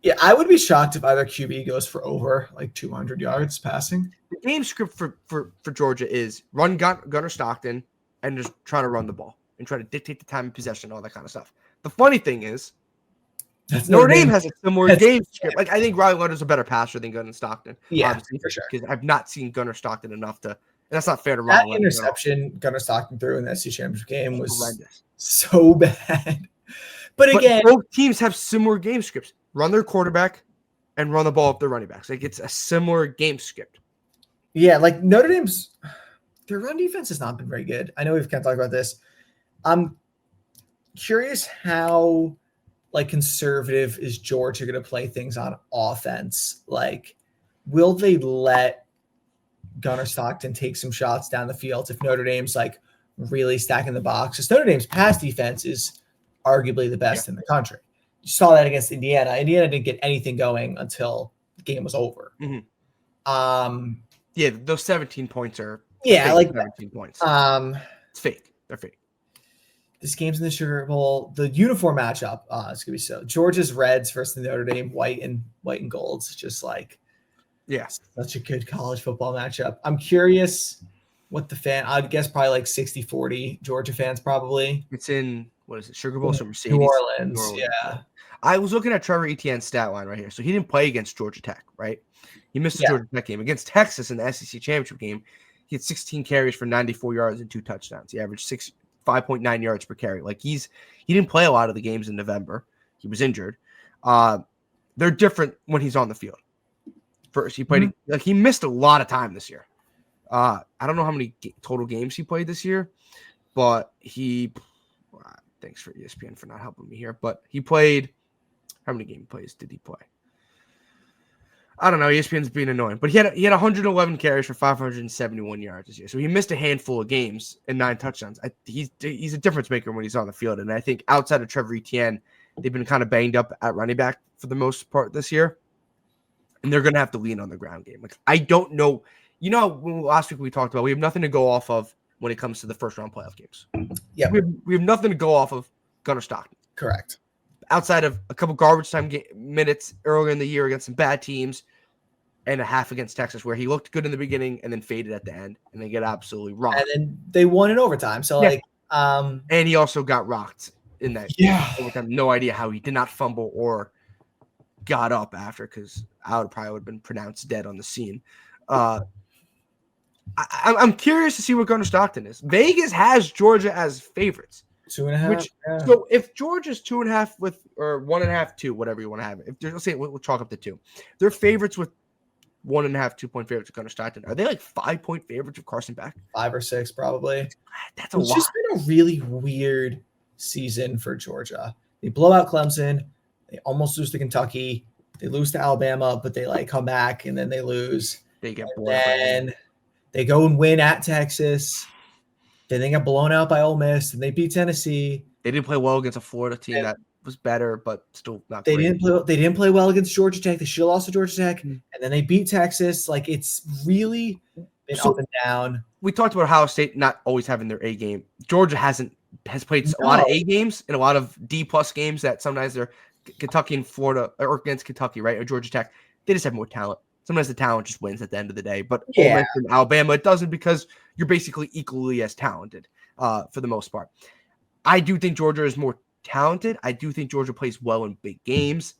yeah, I would be shocked if either QB goes for over like 200 yards passing. The game script for Georgia is run Gunnar Stockton and just try to run the ball and try to dictate the time of possession, all that kind of stuff. The funny thing is, Notre Dame has a similar game script. Like, I think Riley Leonard is a better passer than Gunnar Stockton. Yeah, obviously, for sure. Because I've not seen Gunnar Stockton enough to. And that's not fair to Riley Riley. That interception Gunnar Stockton threw in the SEC championship game was horrendous. So bad. But again, both teams have similar game scripts. Run their quarterback and run the ball up their running backs. Like, it's a similar game script. Yeah, like Notre Dame's their run defense has not been very good. I know we've kind of talked about this. I'm curious how like conservative is Georgia going to play things on offense? Like, will they let Gunnar Stockton take some shots down the field if Notre Dame's like really stacking the box? Because Notre Dame's pass defense is arguably the best in the country. You saw that against Indiana. Indiana didn't get anything going until the game was over. Mm-hmm. Yeah, those 17 points are like 17 points. It's fake. They're fake. This game's in the Sugar Bowl. The uniform matchup, it's gonna be so. Georgia's Reds versus the Notre Dame white and golds. It's just like, such a good college football matchup. I'm curious what I'd guess probably like 60-40 Georgia fans probably. It's in, what is it, Sugar Bowl? So Mercedes. New Orleans, yeah. I was looking at Trevor Etienne's stat line right here. So he didn't play against Georgia Tech, right? He missed the Georgia Tech game. Against Texas in the SEC championship game, he had 16 carries for 94 yards and 2 touchdowns. He averaged 5.9 yards per carry. Like, he didn't play a lot of the games in November. He was injured. They're different when he's on the field. First, he played like he missed a lot of time this year. I don't know how many total games he played this year, but thanks for ESPN for not helping me here. But he played. How many game plays did he play? I don't know. ESPN's being annoying, but he had 111 carries for 571 yards this year. So he missed a handful of games and 9 touchdowns. He's a difference maker when he's on the field. And I think outside of Trevor Etienne, they've been kind of banged up at running back for the most part this year. And they're going to have to lean on the ground game. Like, I don't know. You know, last week we talked about we have nothing to go off of when it comes to the first round playoff games. Yeah, we have nothing to go off of Gunnar Stockton. Correct. Outside of a couple garbage time minutes earlier in the year against some bad teams and a half against Texas where he looked good in the beginning and then faded at the end and they get absolutely rocked. And then they won in overtime. So and he also got rocked in that overtime. No idea how he did not fumble or got up after because I would have been pronounced dead on the scene. I'm curious to see what Gunnar Stockton is. Vegas has Georgia as favorites. 2.5. So if Georgia's 2.5 or 1.5, 2, whatever you want to have it. Let's say we'll chalk up to 2. They're favorites with 1.5, 2-point favorites with Gunnar Stockton. Are they like 5-point favorites with Carson Beck? 5 or 6 probably. That's a lot. It's just been a really weird season for Georgia. They blow out Clemson. They almost lose to Kentucky. They lose to Alabama, but they come back and then they lose. They get blown out. And they go and win at Texas. Then they got blown out by Ole Miss, and they beat Tennessee. They didn't play well against a Florida team that was better, but still not. They didn't play well against Georgia Tech. They should have lost to Georgia Tech, and then they beat Texas. It's really been up and down. We talked about Ohio State not always having their A game. Georgia has played a lot of A games and a lot of D+ games that sometimes they're Kentucky and Florida or against Kentucky, right? Or Georgia Tech. They just have more talent. Sometimes the talent just wins at the end of the day. But Ole Miss and Alabama, it doesn't because you're basically equally as talented for the most part. I do think Georgia is more talented. I do think Georgia plays well in big games.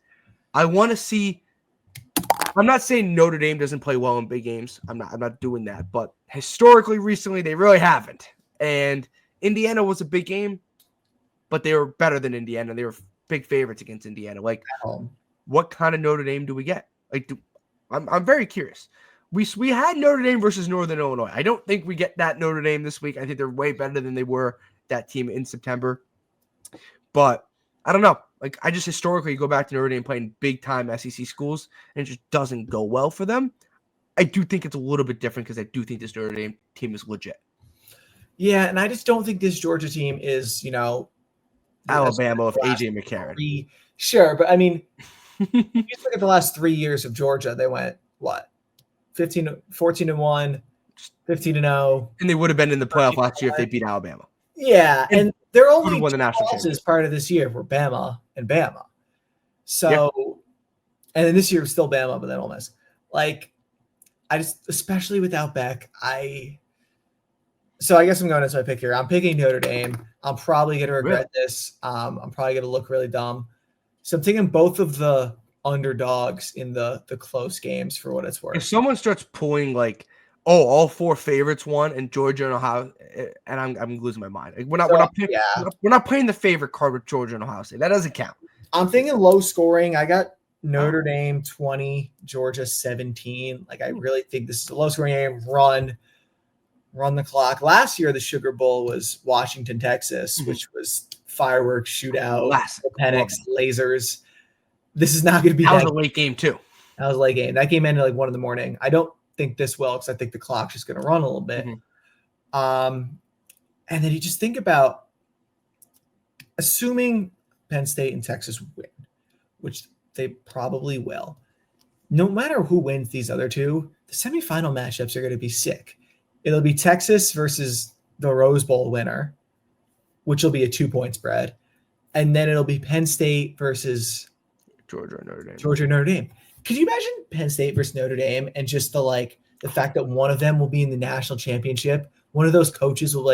I want to see – I'm not saying Notre Dame doesn't play well in big games. I'm not doing that. But historically, recently, they really haven't. And Indiana was a big game, but they were better than Indiana. They were big favorites against Indiana. What kind of Notre Dame do we get? I'm very curious. We had Notre Dame versus Northern Illinois. I don't think we get that Notre Dame this week. I think they're way better than they were that team in September. But I don't know. I just historically go back to Notre Dame playing big-time SEC schools, and it just doesn't go well for them. I do think it's a little bit different because I do think this Notre Dame team is legit. Yeah, and I just don't think this Georgia team is, Alabama of A.J. McCarron. Sure, but I mean – you just look at the last 3 years of Georgia. They went, 14-1, 15-0. And they would have been in the playoff last year if they beat Alabama. Yeah, and they're only won the national losses part of this year were Bama and Bama. So, and then this year was still Bama, but then Ole Miss. I just, especially without Beck, so I guess I'm going into my pick here. I'm picking Notre Dame. I'm probably going to regret this. I'm probably going to look really dumb. So I'm taking both of the underdogs in the close games for what it's worth. If someone starts pulling all 4 favorites won and Georgia and Ohio, and I'm losing my mind. We're not playing the favorite card with Georgia and Ohio State. That doesn't count. I'm thinking low scoring. I got Notre Dame 20, Georgia 17. I really think this is a low scoring game. Run the clock. Last year the Sugar Bowl was Washington, Texas, which was fireworks, shootout, Penix, lasers. This is not going to be that was a late game too. That was a late game. That game ended 1 a.m. I don't think this well because I think the clock's just going to run a little bit. And then you just think about assuming Penn State and Texas win, which they probably will. No matter who wins these other two, the semifinal matchups are going to be sick. It'll be Texas versus the Rose Bowl winner, which will be a 2-point spread. And then it'll be Penn State versus Georgia or Notre Dame. Could you imagine Penn State versus Notre Dame and just the fact that one of them will be in the national championship? One of those coaches will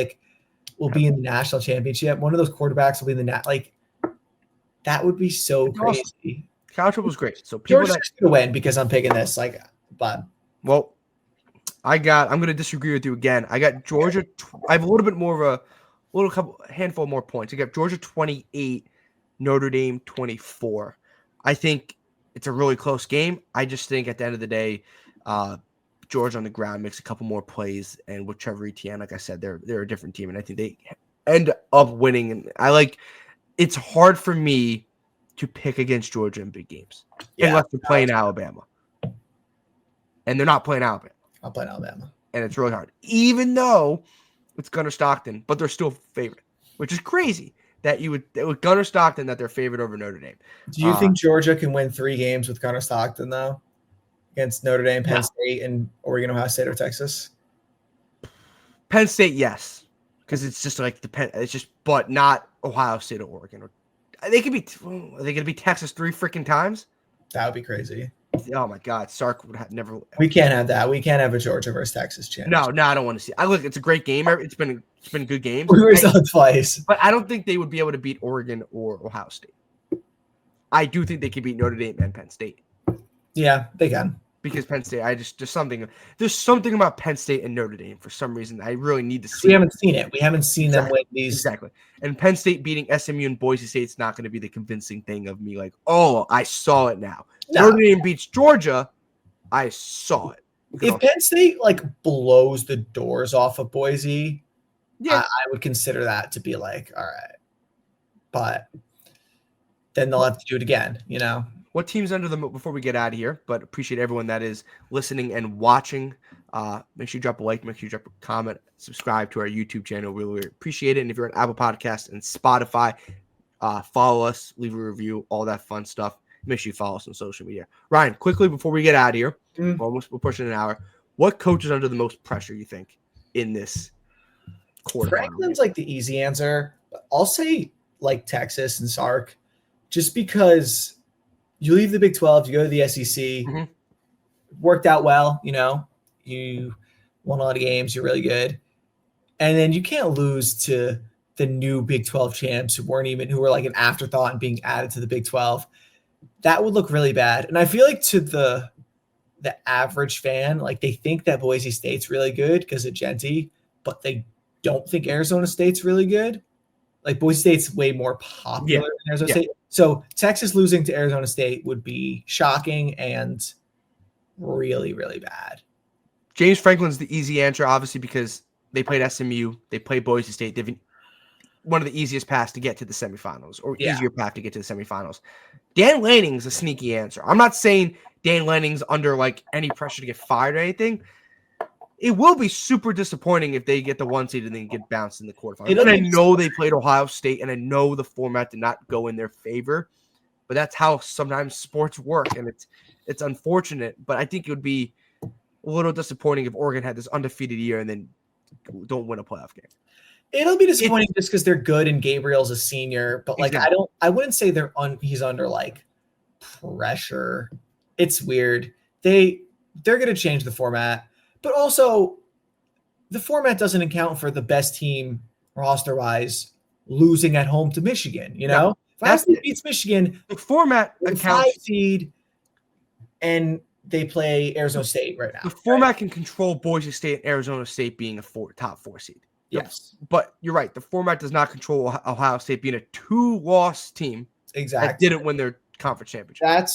be in the national championship. One of those quarterbacks will be in the that would be so crazy. Awesome. College football was great. So people Georgia's going to win because I'm picking this. But I'm going to disagree with you again. I got Georgia. I have a little bit more of a handful more points. I got Georgia 28, Notre Dame 24. I think it's a really close game. I just think at the end of the day, Georgia on the ground makes a couple more plays, and with Trevor Etienne, like I said, they're a different team, and I think they end up winning. And it's hard for me to pick against Georgia in big games unless they're playing Alabama, and they're not playing Alabama. I'm playing Alabama, and it's really hard, even though it's Gunnar Stockton, but they're still favored, which is crazy that with Gunnar Stockton that they're favored over Notre Dame. Do you think Georgia can win 3 games with Gunnar Stockton though, against Notre Dame, Penn State, and Oregon, Ohio State, or Texas? Penn State, yes, because it's just like but not Ohio State or Oregon. Or they could be. Are they going to be Texas 3 freaking times? That would be crazy. Oh my God, Sark would have never. We can't have that. We can't have a Georgia versus Texas championship. No, I don't want to see. Look, it's a great game. It's been good games. We were done twice, but I don't think they would be able to beat Oregon or Ohio State. I do think they could beat Notre Dame and Penn State. Yeah, they can. Because Penn State, there's something about Penn State and Notre Dame for some reason I really need to see. We haven't seen it. We haven't seen them win these. Exactly. And Penn State beating SMU and Boise State's not going to be the convincing thing of me like, oh, I saw it now. No. Notre Dame beats Georgia. I saw it. If Penn State like blows the doors off of Boise, yeah, I would consider that to be like, all right. But then they'll have to do it again, you know? What team's under the before we get out of here, but appreciate everyone that is listening and watching. Make sure you drop a like, make sure you drop a comment, subscribe to our YouTube channel. We really appreciate it. And if you're on Apple Podcasts and Spotify, follow us, leave a review, all that fun stuff. Make sure you follow us on social media. Ryan, quickly before we get out of here, we're pushing an hour. What coach is under the most pressure, you think, in this quarter? Franklin's like the easy answer. I'll say like Texas and Sark, just because you leave the Big 12, you go to the SEC, worked out well, you know, you won a lot of games, you're really good. And then you can't lose to the new Big 12 champs who were like an afterthought and being added to the Big 12. That would look really bad. And I feel like to the average fan, like they think that Boise State's really good because of Genty, but they don't think Arizona State's really good. Like Boise State's way more popular than Arizona State. So Texas losing to Arizona State would be shocking and really, really bad. James Franklin's the easy answer, obviously, because they played SMU, they played Boise State. They've been one of the easiest paths to get to the semifinals, or easier path to get to the semifinals. Dan Lanning's a sneaky answer. I'm not saying Dan Lanning's under like any pressure to get fired or anything. It will be super disappointing if they get the 1 seed and then get bounced in the quarterfinals. And I know they played Ohio State, and I know the format did not go in their favor, but that's how sometimes sports work, and it's unfortunate. But I think it would be a little disappointing if Oregon had this undefeated year and then don't win a playoff game. It'll be disappointing just because they're good and Gabriel's a senior, but like I wouldn't say he's under like pressure. It's weird. They're gonna change the format. But also, the format doesn't account for the best team roster-wise losing at home to Michigan. You know, if Ohio State beats Michigan, the format accounts 5 seed, and they play Arizona State right now. The format can control Boise State and Arizona State being a top 4 seed. Yes, but you're right. The format does not control Ohio State being a 2-loss team. Exactly. That didn't win their conference championship.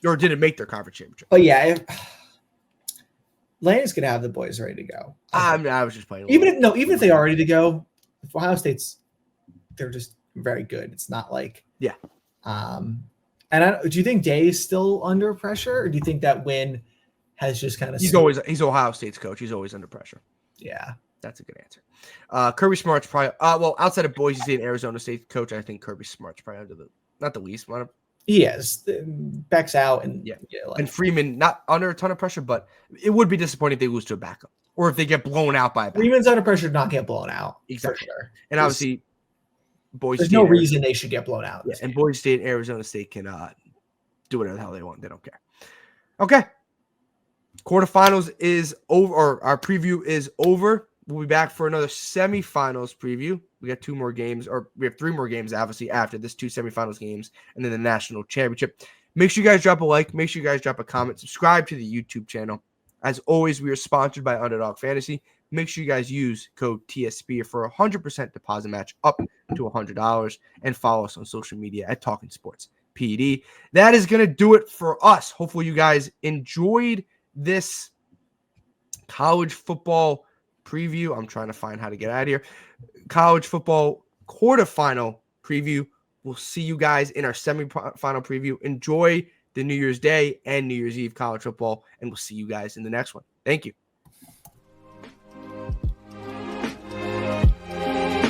Or didn't make their conference championship. But yeah. Lanning's gonna have the boys ready to go. I was just playing. Even if they are ready to go, if Ohio State's, they're just very good. It's not like And do you think Day is still under pressure, or do you think that win has just kind of? He's Ohio State's coach. He's always under pressure. Yeah, that's a good answer. Kirby Smart's probably outside of Boise State and Arizona State coach, I think Kirby Smart's probably under not the least one. He is. Beck's out and and Freeman not under a ton of pressure, but it would be disappointing if they lose to a backup or if they get blown out by a backup. Freeman's under pressure to not get blown out. Exactly. For sure. And obviously Boise there's State. There's no reason they should get blown out. Yeah, and Boise State and Arizona State can do whatever the hell they want. They don't care. Okay. Quarterfinals is over, or our preview is over. We'll be back for another semifinals preview. We got 2 more games, or we have 3 more games, obviously, after this 2 semifinals games, and then the national championship. Make sure you guys drop a like. Make sure you guys drop a comment. Subscribe to the YouTube channel. As always, we are sponsored by Underdog Fantasy. Make sure you guys use code TSP for a 100% deposit match up to $100, and follow us on social media at Talking Sports PD. That is going to do it for us. Hopefully, you guys enjoyed this college football preview. I'm trying to find how to get out of here. College football quarterfinal preview. We'll see you guys in our semifinal preview. Enjoy the New Year's Day and New Year's Eve college football, and we'll see you guys in the next one. Thank you.